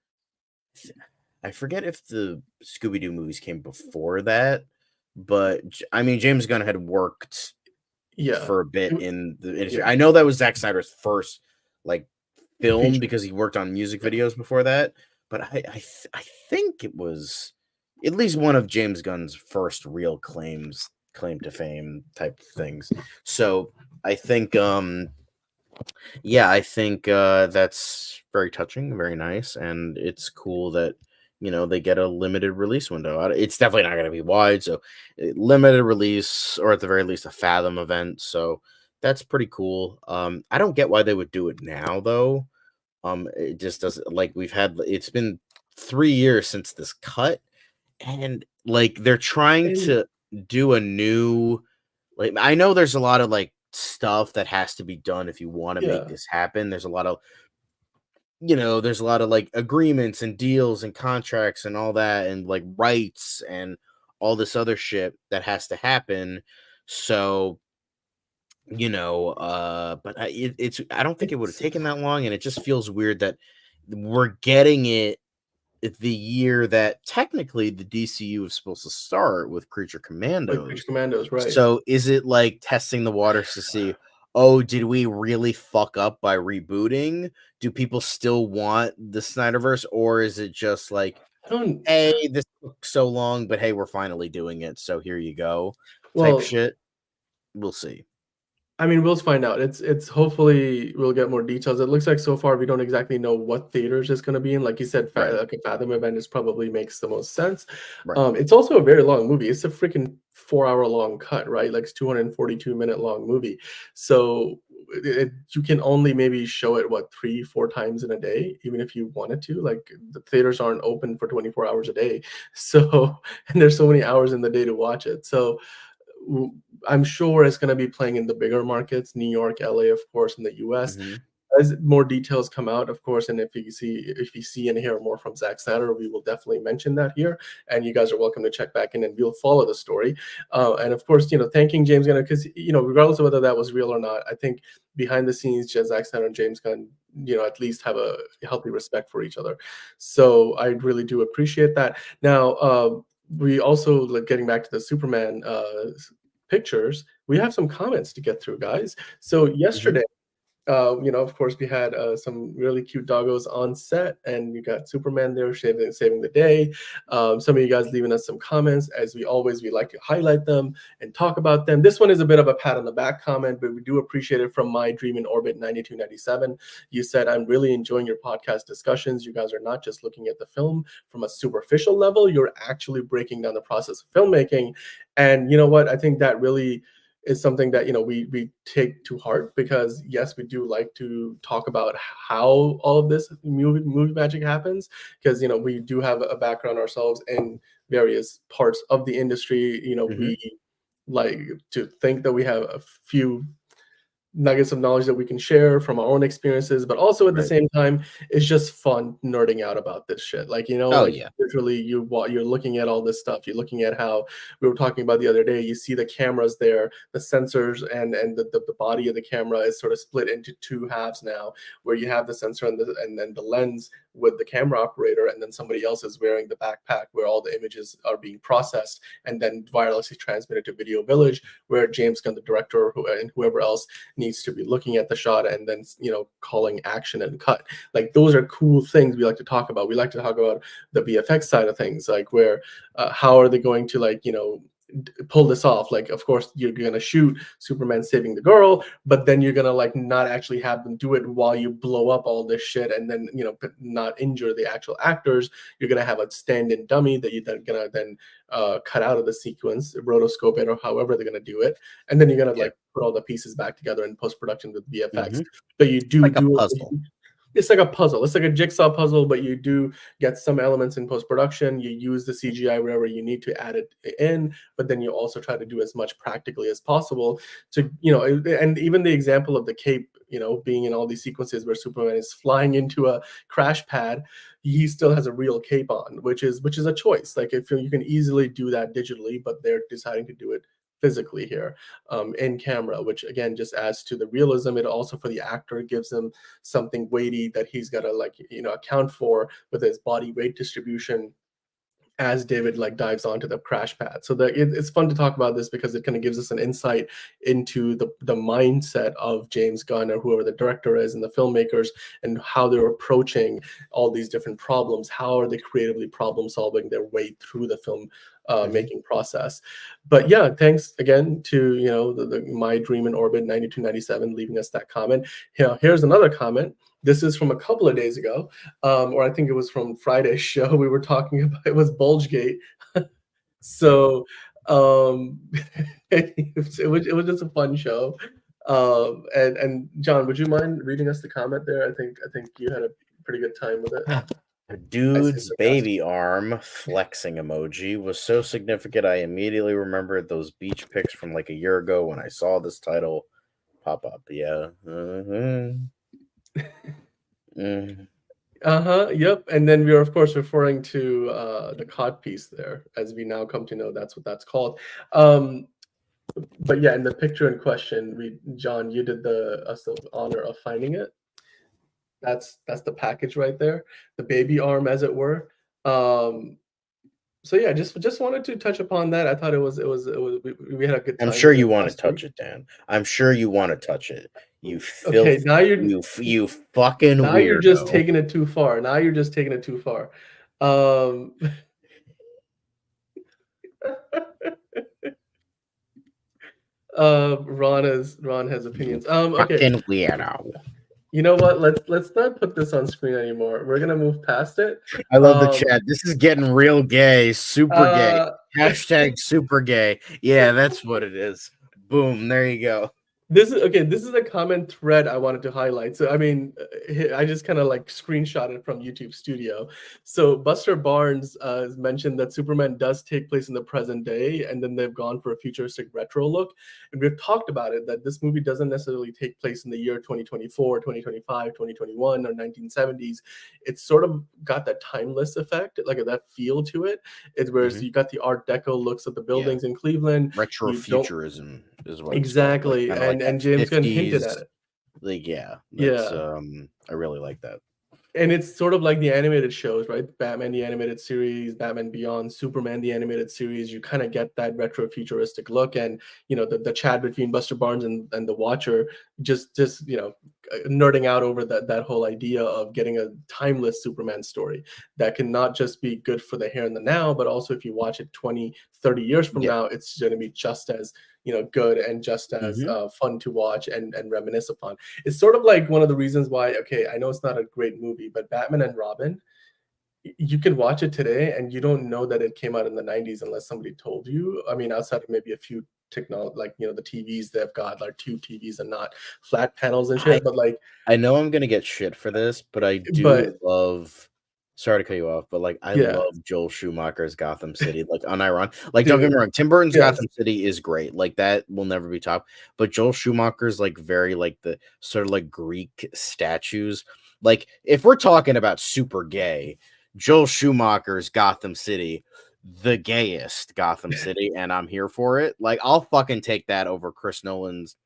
I forget if the Scooby-Doo movies came before that, but I mean, James Gunn had worked for a bit in the industry. I know that was Zack Snyder's first film because he worked on music videos before that. But I think it was at least one of James Gunn's first real claim to fame type things. So I think that's very touching, very nice, and it's cool that they get a limited release window. It's definitely not going to be wide, so limited release, or at the very least a Fathom event. So that's pretty cool. I don't get why they would do it now though. It just doesn't, it's been 3 years since this cut, and they're trying to do a new, I know there's a lot of stuff that has to be done if you want to make this happen. There's a lot of agreements and deals and contracts and all that, and rights and all this other shit that has to happen. So but I don't think it would have taken that long, and it just feels weird that we're getting it the year that technically the DCU is supposed to start with Creature Commandos. Right? So is it testing the waters to see, oh, did we really fuck up by rebooting? Do people still want the Snyderverse, or is it just hey, this took so long, but hey, we're finally doing it, so here you go, type shit? We'll see. I mean, we'll find out. It's hopefully we'll get more details. It looks like so far we don't exactly know what theaters it's going to be in. Like you said, a Fathom event is probably makes the most sense. Right. It's also a very long movie. It's a freaking 4-hour long cut, right? It's 242-minute long movie. So you can only maybe show it 3-4 times in a day, even if you wanted to. Like the theaters aren't open for 24 hours a day, so and there's so many hours in the day to watch it. So I'm sure it's going to be playing in the bigger markets, New York, LA, of course, in the US. As more details come out, of course, and if you see and hear more from Zack Snyder, we will definitely mention that here. And you guys are welcome to check back in, and we'll follow the story. And of course, thanking James Gunn, because regardless of whether that was real or not, I think behind the scenes, Zack Snyder and James Gunn, at least have a healthy respect for each other. So I really do appreciate that. Now, we also, like, getting back to the Superman pictures, we have some comments to get through, guys. So yesterday, of course, we had some really cute doggos on set, and you got Superman there saving the day. Some of you guys leaving us some comments. As we like to highlight them and talk about them. This one is a bit of a pat on the back comment, but we do appreciate it from My Dream in Orbit 9297. You said, "I'm really enjoying your podcast discussions. You guys are not just looking at the film from a superficial level. You're actually breaking down the process of filmmaking." And you know what? I think that really is something that we take to heart, because yes, we do like to talk about how all of this movie magic happens, because we do have a background ourselves in various parts of the industry. We like to think that we have a few nuggets of knowledge that we can share from our own experiences, but also at the same time, it's just fun nerding out about this shit. Like, literally you're looking at all this stuff. You're looking at how we were talking about the other day. You see the cameras there, the sensors, and the body of the camera is sort of split into two halves now, where you have the sensor and then the lens with the camera operator, and then somebody else is wearing the backpack where all the images are being processed and then wirelessly transmitted to Video Village, where James Gunn, the director, and whoever else needs to be looking at the shot and then calling action and cut. Like, those are cool things we like to talk about. We like to talk about the VFX side of things, like where how are they going to pull this off. Like, of course, you're gonna shoot Superman saving the girl, but then you're gonna not actually have them do it while you blow up all this shit and then not injure the actual actors. You're gonna have a stand-in dummy that you're then cut out of the sequence, rotoscope it, or however they're gonna do it, and then you're gonna put all the pieces back together in post-production with VFX. But you do like a puzzle. It's like a puzzle. It's like a jigsaw puzzle, but you do get some elements in post-production. You use the CGI wherever you need to add it in, but then you also try to do as much practically as possible to, and even the example of the cape, being in all these sequences where Superman is flying into a crash pad, he still has a real cape on, which is a choice. Like, if you can easily do that digitally, but they're deciding to do it physically here in camera, which again just adds to the realism. It also, for the actor, gives him something weighty that he's got to account for with his body weight distribution as David dives onto the crash pad. So it's fun to talk about this because it kind of gives us an insight into the mindset of James Gunn, or whoever the director is, and the filmmakers, and how they're approaching all these different problems. How are they creatively problem solving their way through the film making process? But yeah, thanks again to the My Dream in Orbit 9297 leaving us that comment. Here's another comment. This is from a couple of days ago, or I think it was from Friday's show. We were talking about, it was Bulgegate. So it was just a fun show. And John, would you mind reading us the comment there? I think you had a pretty good time with it. A dude's baby arm flexing emoji was so significant. I immediately remembered those beach pics from like a year ago when I saw this title pop up. Yeah. Yep. And then we are, of course, referring to the cod piece there, as we now come to know that's what that's called. But yeah, in the picture in question, John, you did us the honor of finding it. That's the package right there, the baby arm, as it were. So yeah, just wanted to touch upon that. I thought it was we had a good time. I'm sure you want to touch it, Dan. I'm sure you want to touch it. You okay? Now you fucking now weirdo. You're just taking it too far. Ron has opinions. Okay. Fucking weirdo. You know what? Let's not put this on screen anymore. We're gonna move past it. I love the chat. This is getting real gay, super gay. Hashtag super gay. Yeah, that's what it is. Boom. There you go. This is a common thread I wanted to highlight. So, I mean, I just kind of like screenshot it from YouTube Studio. So, Buster Barnes has mentioned that Superman does take place in the present day, and then they've gone for a futuristic retro look. And we've talked about it that this movie doesn't necessarily take place in the year 2024, 2025, 2021, or 1970s. It's sort of got that timeless effect, like that feel to it. It's where you got the Art Deco looks of the buildings in Cleveland. Retrofuturism is what exactly, it's called. Like, and James Gunn hinted at it. Like, Yeah, I really like that. And it's sort of like the animated shows, right? Batman the animated series, Batman Beyond, Superman the animated series. You kind of get that retro futuristic look, and the chat between Buster Barnes and the Watcher, just nerding out over that whole idea of getting a timeless Superman story that can not just be good for the here and the now, but also if you watch it 20, 30 years from now, it's going to be just as good and just as fun to watch and reminisce upon. It's sort of like one of the reasons why, okay, I know it's not a great movie, but Batman and Robin, you can watch it today and you don't know that it came out in the 90s unless somebody told you. I mean, outside of maybe a few technology, like the TVs they've got, like tube TVs and not flat panels and shit. But like, I know I'm gonna get shit for this, but I do love. Sorry to cut you off, but like I love Joel Schumacher's Gotham City, like unironic. Like, don't get me wrong, Tim Burton's Gotham City is great. Like that will never be topped. But Joel Schumacher's like very like the sort of like Greek statues. Like if we're talking about super gay, Joel Schumacher's Gotham City, the gayest Gotham City, and I'm here for it. Like I'll fucking take that over Chris Nolan's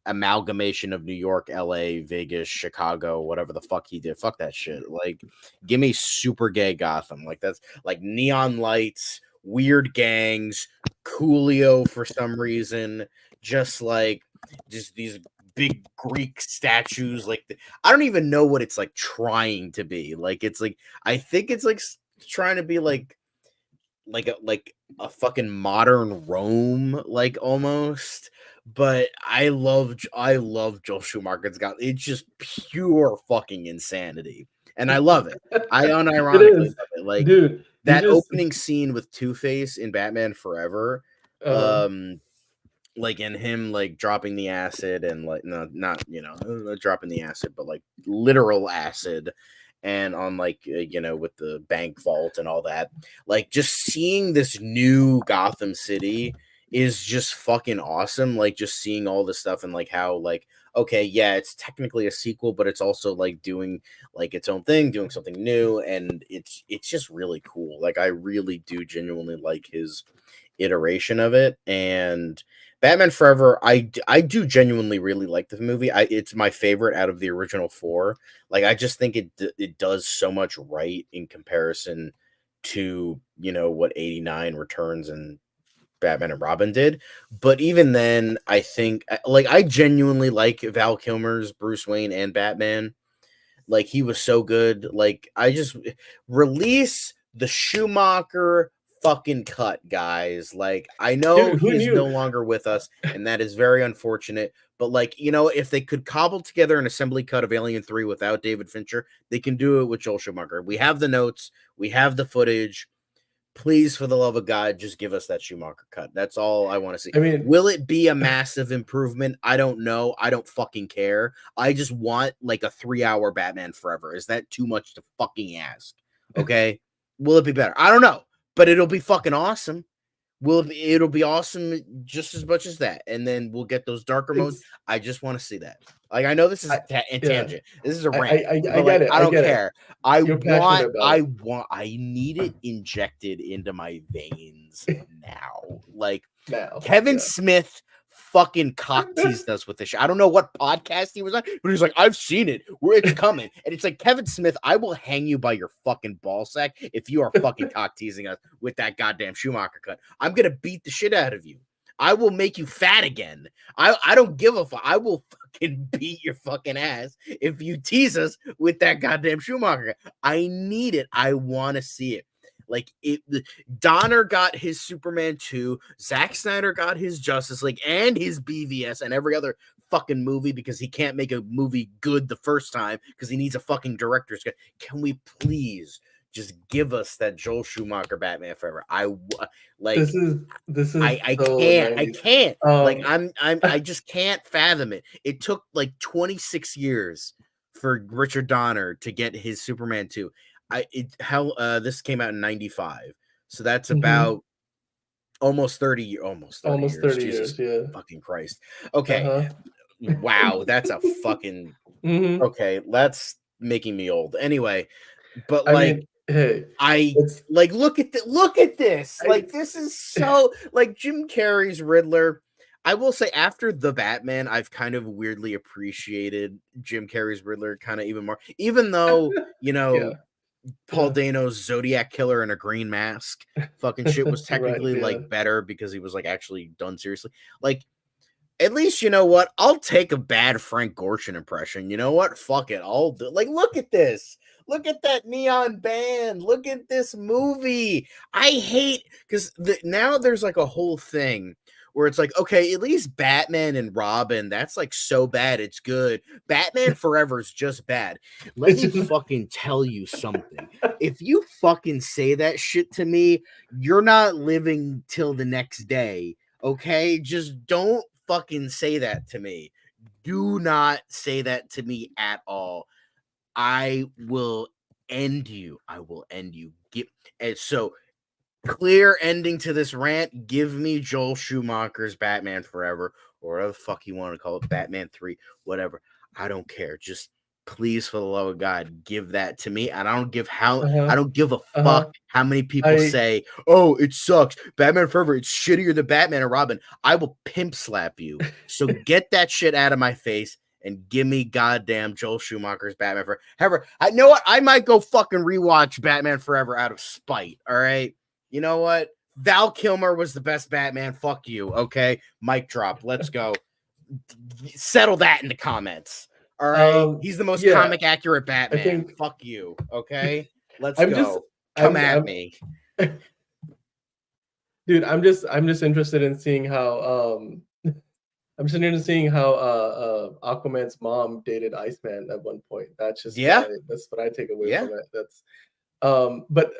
amalgamation of New York, LA, Vegas, Chicago, whatever the fuck he did. Fuck that shit. Like, give me super gay Gotham. Like, that's like neon lights, weird gangs, Coolio for some reason, just these big Greek statues. Like, I don't even know what it's like trying to be. Like, it's like, I think it's like trying to be like a fucking modern Rome, like almost. But I love Joel Schumacher's got it's just pure fucking insanity, and I love it. I unironically love it. Like, dude, that opening scene with Two-Face in Batman Forever, like in him like dropping the acid and like not dropping the acid, but like literal acid. And on like with the bank vault and all that, like just seeing this new Gotham City is just fucking awesome. Like just seeing all this stuff and like how like, okay, yeah, it's technically a sequel, but it's also like doing like its own thing, doing something new, and it's just really cool. Like I really do genuinely like his iteration of it. And Batman Forever, I do genuinely really like the movie. It's my favorite out of the original four. Like I just think it does so much right in comparison to what 89 Returns and Batman and Robin did. But even then, I think like I genuinely like Val Kilmer's Bruce Wayne and Batman. Like he was so good. Like I just release the Schumacher fucking cut, guys. Like I know he's no longer with us, and that is very unfortunate. But like, if they could cobble together an assembly cut of Alien 3 without David Fincher, they can do it with Joel Schumacher. We have the notes, we have the footage. Please, for the love of God, just give us that Schumacher cut. That's all I want to see. I mean, will it be a massive improvement? I don't know. I don't fucking care. I just want like a 3-hour Batman Forever. Is that too much to fucking ask? Okay. Will it be better? I don't know, but it'll be fucking awesome. It'll be awesome just as much as that. And then we'll get those darker modes. I just want to see that. Like, I know this is a tangent. This is a rant. I get it. I don't care. I need it injected into my veins now. Like Kevin Smith fucking cock teased us with this shit. I don't know what podcast he was on, but he's like, I've seen it. It's coming. And it's like, Kevin Smith, I will hang you by your fucking ball sack if you are fucking cock teasing us with that goddamn Schumacher cut. I'm gonna beat the shit out of you. I will make you fat again. I don't give a fuck. I will fucking beat your fucking ass if you tease us with that goddamn Schumacher. I need it. I want to see it. Like Donner got his Superman 2, Zack Snyder got his Justice League and his BVS and every other fucking movie because he can't make a movie good the first time because he needs a fucking director's cut. Can we please Just give us that Joel Schumacher Batman Forever. This is I so can't. 90s. I can't. Like I just can't fathom it. It took like 26 years for Richard Donner to get his Superman 2. This came out in 95. So that's about almost 30 years. Almost 30 Jesus years, yeah. fucking Christ. Okay. Wow, that's a fucking okay, that's making me old. Anyway, but like hey, look at this. Like this is so like Jim Carrey's Riddler. I will say after The Batman, I've kind of weirdly appreciated Jim Carrey's Riddler kind of even more. Even though, Paul Dano's Zodiac Killer in a green mask fucking shit was technically like better because he was like actually done seriously. Like at least you know what? I'll take a bad Frank Gorshin impression. You know what? Fuck it. I'll do. Like, look at this. Look at that neon band. Look at this movie. I hate because now there's like a whole thing where it's like, okay, at least Batman and Robin, that's like so bad it's good. Batman Forever is just bad. Let me fucking tell you something. If you fucking say that shit to me, you're not living till the next day. Okay? Just don't fucking say that to me. Do not say that to me at all. I will end you. I will end you. So clear ending to this rant. Give me Joel Schumacher's Batman Forever, or whatever the fuck you want to call it, Batman 3, whatever. I don't care. Just please, for the love of God, give that to me. And I don't give a fuck how many people say, oh, it sucks. Batman Forever, it's shittier than Batman and Robin. I will pimp slap you. So get that shit out of my face and give me goddamn Joel Schumacher's Batman Forever. I know what? I might go fucking rewatch Batman Forever out of spite. All right. You know what? Val Kilmer was the best Batman. Fuck you. Okay. Mic drop. Let's go. Settle that in the comments. All right, he's the most comic accurate Batman. Fuck you. Okay, let's go. Come at me, dude. I'm just interested in seeing how Aquaman's mom dated Iceman at one point. That's just that's what I take away from it. That's but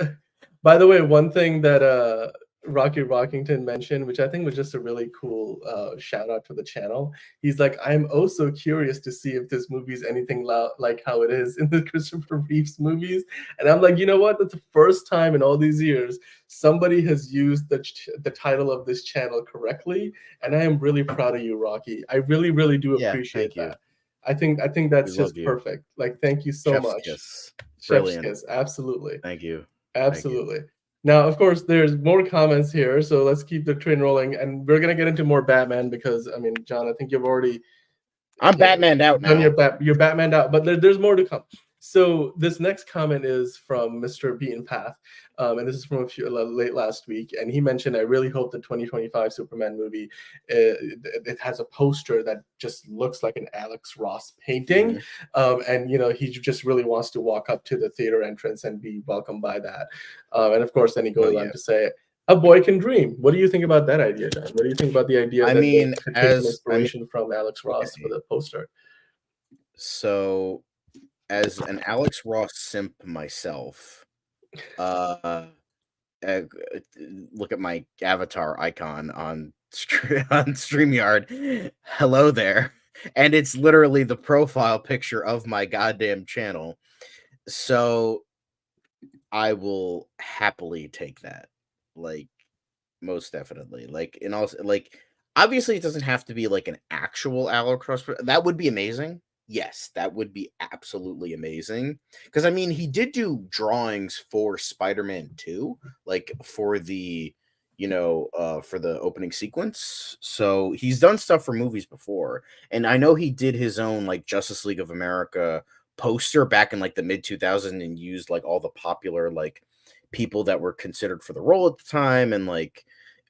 by the way, one thing that Rocky Rockington mentioned, which I think was just a really cool shout out to the channel. He's like, I'm also curious to see if this movie is anything like how it is in the Christopher Reeves movies. And I'm like, you know what? That's the first time in all these years somebody has used the title of this channel correctly. And I am really proud of you, Rocky. I really, really do appreciate that. I think that's just perfect. Like, thank you so much. Chef's kiss. Absolutely. Thank you. Absolutely. Now, of course, there's more comments here, so let's keep the train rolling, and we're gonna get into more Batman because, I mean, John, I think you've already. I'm Batmaned out now. You're Batmaned out, but there's more to come. So this next comment is from Mr. Beaten Path, and this is from late last week, and he mentioned, I really hope the 2025 Superman movie, it has a poster that just looks like an Alex Ross painting, and he just really wants to walk up to the theater entrance and be welcomed by that, and of course then he goes on to say, a boy can dream. What do you think about that idea, John? What do you think about the idea that they could take some inspiration from Alex Ross for the poster? So, as an Alex Ross simp myself, look at my avatar icon on StreamYard. Hello there. And it's literally the profile picture of my goddamn channel. So I will happily take that. Like, most definitely. Like, and also, like, obviously it doesn't have to be like an actual Alex Ross. That would be amazing. Yes, that would be absolutely amazing. Because I mean, he did do drawings for Spider-Man 2, like for the, for the opening sequence. So he's done stuff for movies before. And I know he did his own like Justice League of America poster back in like the mid 2000s and used like all the popular like people that were considered for the role at the time and like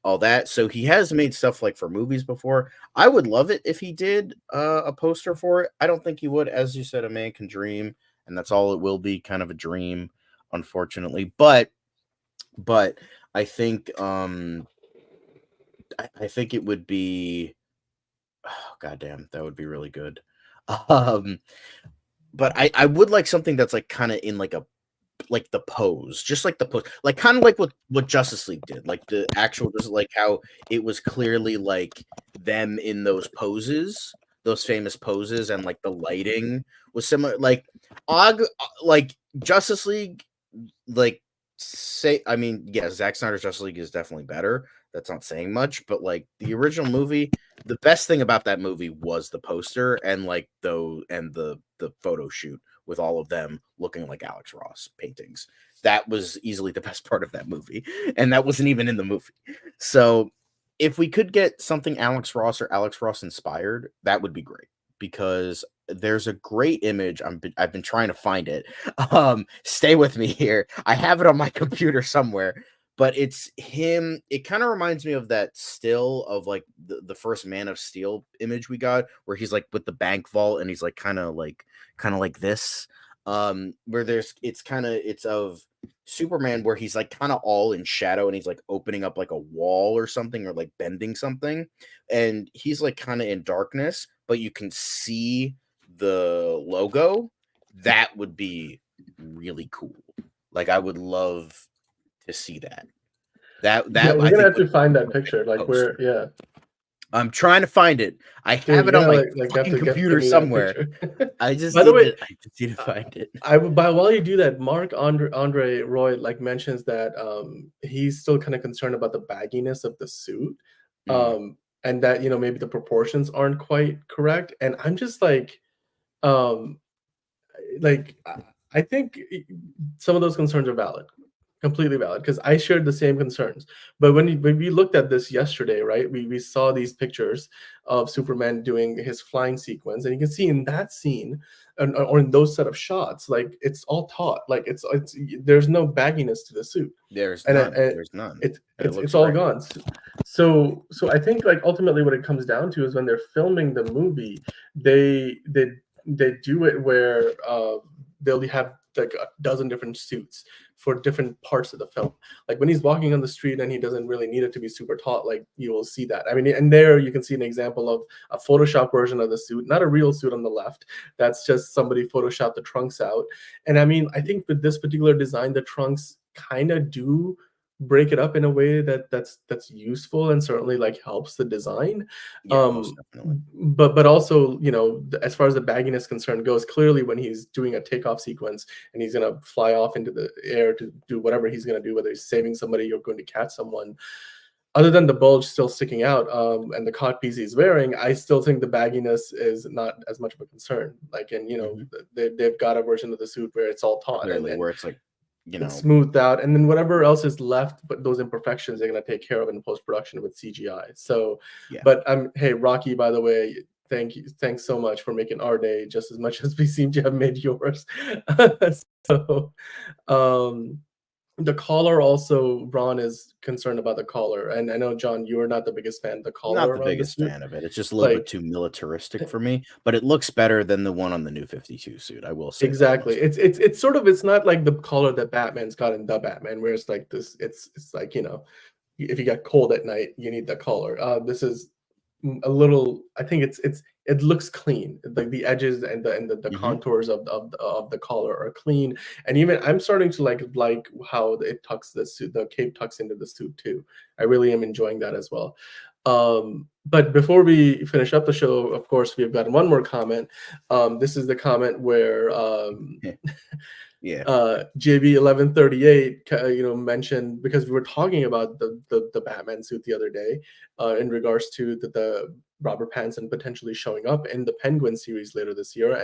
all that. So he has made stuff like for movies before. I would love it if he did a poster for it. I don't think he would. As you said, a man can dream, and that's all it will be, kind of a dream, unfortunately. But I think I think it would be, oh, goddamn, that would be really good. But I would like something that's like kind of in like a the pose, just like the pose, like kind of like what Justice League did, like the actual, just like how it was clearly like them in those poses, those famous poses, and like the lighting was similar. Like Justice League, like I mean, yeah, Zack Snyder's Justice League is definitely better. That's not saying much, but like the original movie, the best thing about that movie was the poster and like the photo shoot with all of them looking like Alex Ross paintings. That was easily the best part of that movie, and that wasn't even in the movie. So if we could get something Alex Ross or Alex Ross inspired, that would be great, because there's a great image. I've been trying to find it. Stay with me here. I have it on my computer somewhere, but it's him. It kind of reminds me of that still of like the first Man of Steel image we got, where he's like with the bank vault and he's like kind of like this. Where it's of Superman where he's like kind of all in shadow and he's like opening up like a wall or something, or like bending something, and he's like kind of in darkness, but you can see the logo. That would be really cool. Like I would love to see that. We're gonna have to find that picture. Like where, I'm trying to find it. I have it on my fucking computer somewhere. I just need to find it. While you do that, Mark Andre Roy like mentions that he's still kind of concerned about the bagginess of the suit, and that maybe the proportions aren't quite correct. And I'm just like I think some of those concerns are valid. Completely valid, because I shared the same concerns. But when we looked at this yesterday, right, we saw these pictures of Superman doing his flying sequence, and you can see in that scene, or in those set of shots, like it's all taut, like it's there's no bagginess to the suit. There's none. It's all gone. So I think like ultimately what it comes down to is when they're filming the movie, they do it where they'll have like a dozen different suits for different parts of the film. Like when he's walking on the street and he doesn't really need it to be super taut, like you will see that. I mean, and there you can see an example of a Photoshop version of the suit, not a real suit on the left. That's just somebody Photoshopped the trunks out. And I mean, I think with this particular design, the trunks kind of do break it up in a way that's useful and certainly like helps the design. Most definitely. But also, as far as the bagginess concern goes, clearly when he's doing a takeoff sequence and he's going to fly off into the air to do whatever he's going to do, whether he's saving somebody or going to catch someone, other than the bulge still sticking out and the codpiece he's wearing, I still think the bagginess is not as much of a concern. Like, and they've got a version of the suit where it's all taut, and where it's like it's smoothed out, and then whatever else is left, but those imperfections they're going to take care of in post-production with CGI. So but hey, Rocky, by the way, thanks so much for making our day just as much as we seem to have made yours. So the collar also, Ron is concerned about the collar, and I know, John, you are not the biggest fan of the collar. Not the biggest fan of it. It's just a little bit too militaristic for me, but it looks better than the one on the New 52 suit, I will say. Exactly. It's sort of, it's not like the collar that Batman's got in The Batman, where it's like this, it's like, if you get cold at night, you need the collar. This is a little, I think it looks clean, like the edges and the contours of the collar are clean, and even I'm starting to like how it tucks the suit, the cape tucks into the suit too. I really am enjoying that as well. But before we finish up the show, of course, we've got one more comment. This is the comment where JB1138 mentioned, because we were talking about the Batman suit the other day in regards to the Robert Pattinson potentially showing up in the Penguin series later this year,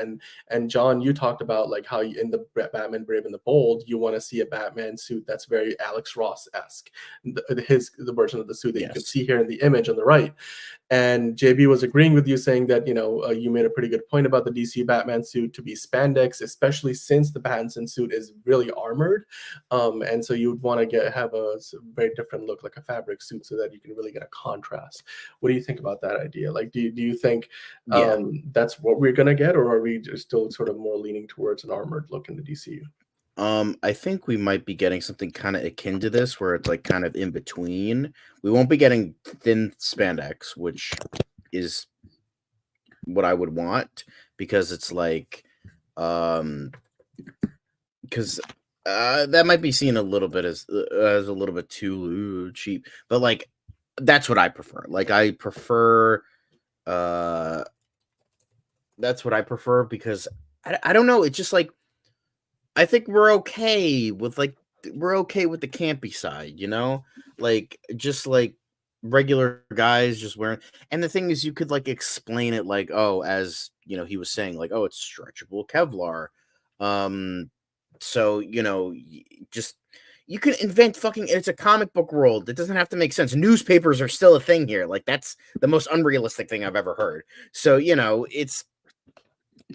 and John, you talked about like how in the Batman Brave and the Bold you want to see a Batman suit that's very Alex Ross-esque, the version of the suit that you can see here in the image on the right. And JB was agreeing with you, saying that you made a pretty good point about the DC Batman suit to be spandex, especially since the Pattinson suit is really armored, and so you would want to have a very different look, like a fabric suit, so that you can really get a contrast. What do you think about that idea? Like, do you think that's what we're gonna get, or are we just still sort of more leaning towards an armored look in the DCU? I think we might be getting something kind of akin to this, where it's like kind of in between. We won't be getting thin spandex, which is what I would want, because it's like, because That might be seen a little bit as a little bit too cheap, but like that's what I prefer. Like I prefer that's what I prefer because I don't know, it's just like I think we're okay with the campy side, you know? Like just like regular guys just wearing, and the thing is you could like explain it like, oh, as you know, he was saying, like, oh, it's stretchable Kevlar. So you know, just you can invent fucking, it's a comic book world. It doesn't have to make sense. Newspapers are still a thing here. Like that's the most unrealistic thing I've ever heard. So, you know, it's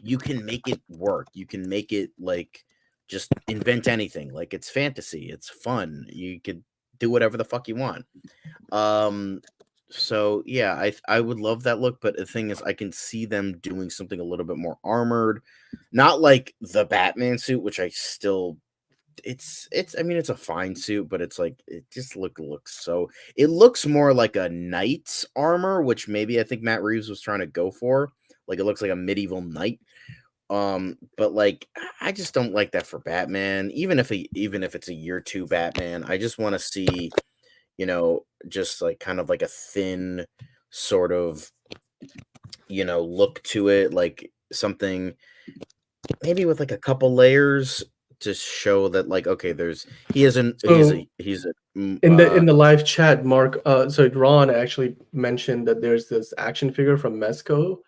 you can make it work. You can make it like just invent anything. Like it's fantasy. It's fun. You could do whatever the fuck you want. So yeah, I would love that look, but the thing is I can see them doing something a little bit more armored. Not like the Batman suit, which I still it's I mean it's a fine suit, but it's like it just looks so, it looks more like a knight's armor, which maybe I think Matt Reeves was trying to go for. Like it looks like a medieval knight. But like I just don't like that for Batman. Even if it's a year 2 Batman, I just want to see, you know, just like kind of like a thin sort of, you know, look to it, like something maybe with like a couple layers to show that like okay, there's he's a in the live chat, Mark so Ron actually mentioned that there's this action figure from Mezco.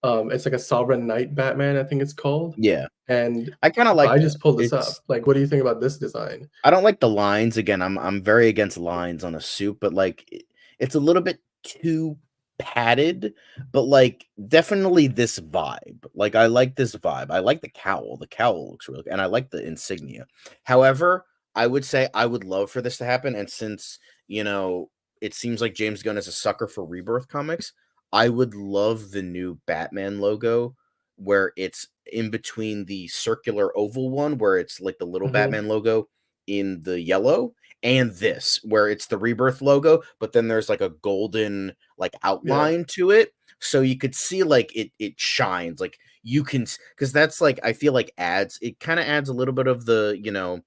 It's like a Sovereign Knight Batman, I think it's called. Yeah. And I kind of like I just pulled this it's, up. Like, what do you think about this design? I don't like the lines. Again, I'm very against lines on a suit, but like it's a little bit too padded, but like definitely this vibe. Like I like this vibe. I like the cowl. The cowl looks really good, and I like the insignia. However, I would say I would love for this to happen, and since, you know, it seems like James Gunn is a sucker for Rebirth comics, I would love the new Batman logo where it's in between the circular oval one where it's like the little Batman logo in the yellow, and this where it's the Rebirth logo, but then there's like a golden like outline to it, so you could see like it shines, like you can, because that's like I feel like it kind of adds a little bit of the, you know,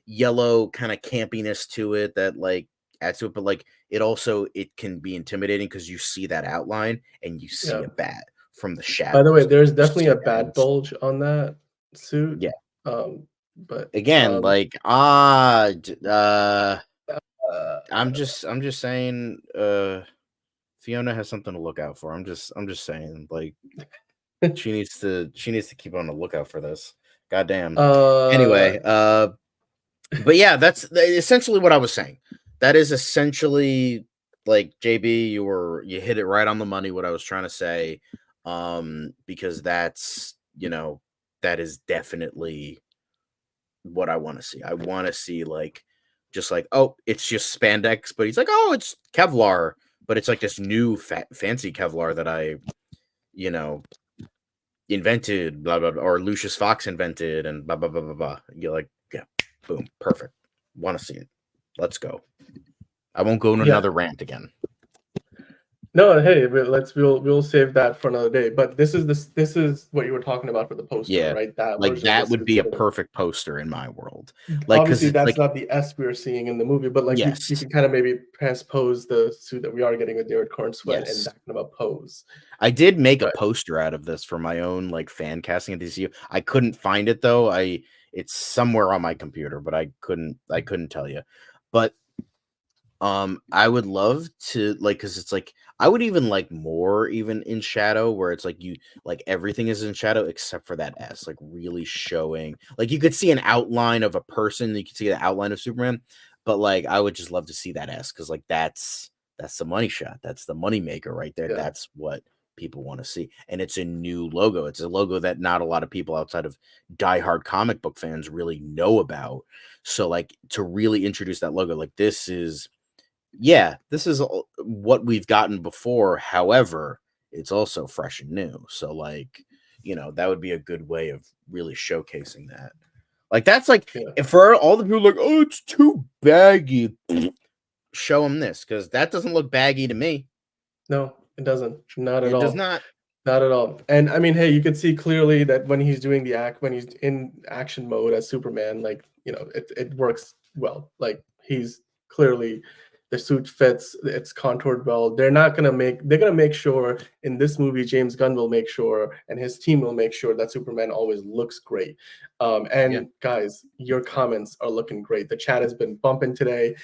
yellow kind of campiness to it that like adds to it, but like it can be intimidating because you see that outline and you see a bat from the shadows. By the way, there's definitely a bat bulge on that suit. Yeah. But again, like I'm just saying Fiona has something to look out for. I'm just saying, like she needs to keep on the lookout for this. Goddamn. Anyway, but yeah, that's essentially what I was saying. That is essentially, like, JB, you hit it right on the money what I was trying to say. Because that's, you know, that is definitely what I want to see. I want to see like just like, oh, it's just spandex, but he's like, oh, it's Kevlar, but it's like this new fancy Kevlar that I, you know, invented, blah blah blah, or Lucius Fox invented, and blah blah blah blah blah. You're like, yeah, boom, perfect. Want to see it? Let's go. I won't go on another rant again. No, hey, we'll save that for another day. But this is what you were talking about for the poster, right? That like that would be a perfect poster in my world. Like, obviously, that's like, not the S we're seeing in the movie, but like you can kind of maybe transpose the suit that we are getting with David Corenswet and that kind of a pose. I did make a poster out of this for my own like fan casting at DCU. I couldn't find it though. It's somewhere on my computer, but I couldn't tell you. But I would love to, like, because it's like I would even like more even in shadow, where it's like you like everything is in shadow except for that S, like really showing, like you could see an outline of a person, you could see the outline of Superman, but like I would just love to see that S, because like that's the money shot, that's the money maker right there. That's what people want to see, and it's a new logo. It's a logo that not a lot of people outside of diehard comic book fans really know about. So like to really introduce that logo, like this is what we've gotten before. However, it's also fresh and new. So like, you know, that would be a good way of really showcasing that. Like that's like, if for all the people like, oh, it's too baggy, show them this, because that doesn't look baggy to me. No, it doesn't. Not at all. It does not. Not at all. And I mean, hey, you can see clearly that when he's doing when he's in action mode as Superman, like, it works well. Like, he's clearly, the suit fits, it's contoured well. They're gonna make sure in this movie, James Gunn will make sure, and his team will make sure that Superman always looks great. And guys, your comments are looking great. The chat has been bumping today.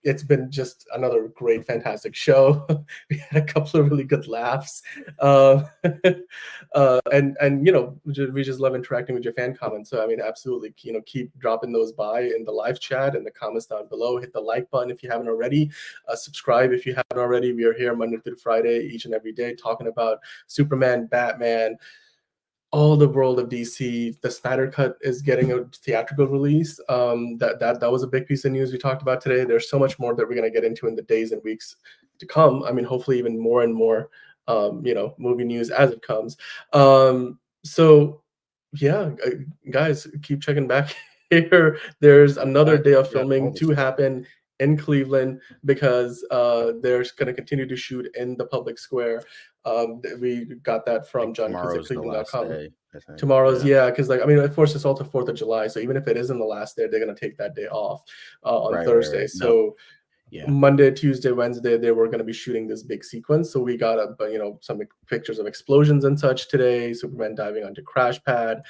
It's been just another great, fantastic show. We had a couple of really good laughs. And we just love interacting with your fan comments. So I mean, absolutely, keep dropping those by in the live chat and the comments down below. Hit the like button if you haven't already. Subscribe if you haven't already. We are here Monday through Friday, each and every day, talking about Superman, Batman, all the world of DC. The Snyder Cut is getting a theatrical release. That was a big piece of news we talked about today. There's so much more that we're going to get into in the days and weeks to come. I mean, hopefully even more and more, movie news as it comes. So yeah, guys, keep checking back here. There's another day of filming to happen in Cleveland, because they're going to continue to shoot in the public square. We got that from John Keys at Cleveland.com. Tomorrow's, because of course it's also 4th of July, so even if it isn't the last day, they're going to take that day off on Thursday. Right. So Monday, Tuesday, Wednesday, they were going to be shooting this big sequence. So we got some pictures of explosions and such today. Superman diving onto crash pad.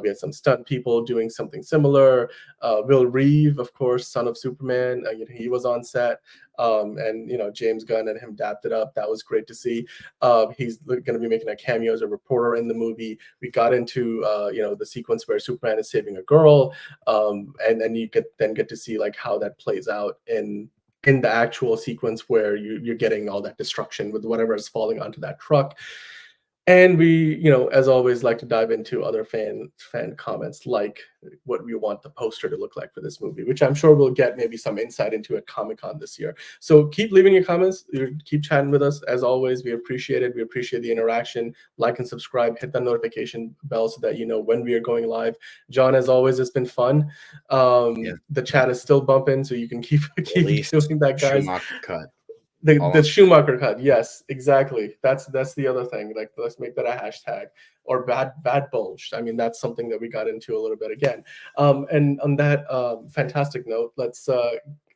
We had some stunt people doing something similar. Will Reeve, of course, son of Superman, he was on set. And James Gunn and him dapped it up. That was great to see. He's going to be making a cameo as a reporter in the movie. We got into the sequence where Superman is saving a girl, and then you get to see like how that plays out in the actual sequence where you're getting all that destruction with whatever is falling onto that truck. And we, as always, like to dive into other fan comments, like what we want the poster to look like for this movie, which I'm sure we'll get maybe some insight into at Comic-Con this year. So keep leaving your comments, keep chatting with us. As always, we appreciate it. We appreciate the interaction. Like and subscribe, hit that notification bell so that you know when we are going live. John, as always, it's been fun. The chat is still bumping, so you can keep doing that, guys. Schumacher cut. The Schumacher cut, yes, exactly. That's the other thing. Like, let's make that a hashtag. Or bad bulge. I mean, that's something that we got into a little bit again. And on that fantastic note, let's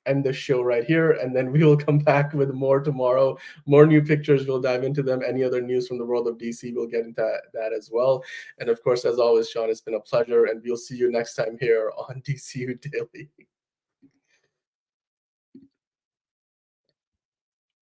end the show right here, and then we will come back with more tomorrow. More new pictures, we'll dive into them. Any other news from the world of DC, we'll get into that as well. And of course, as always, Sean, it's been a pleasure, and we'll see you next time here on DCU Daily.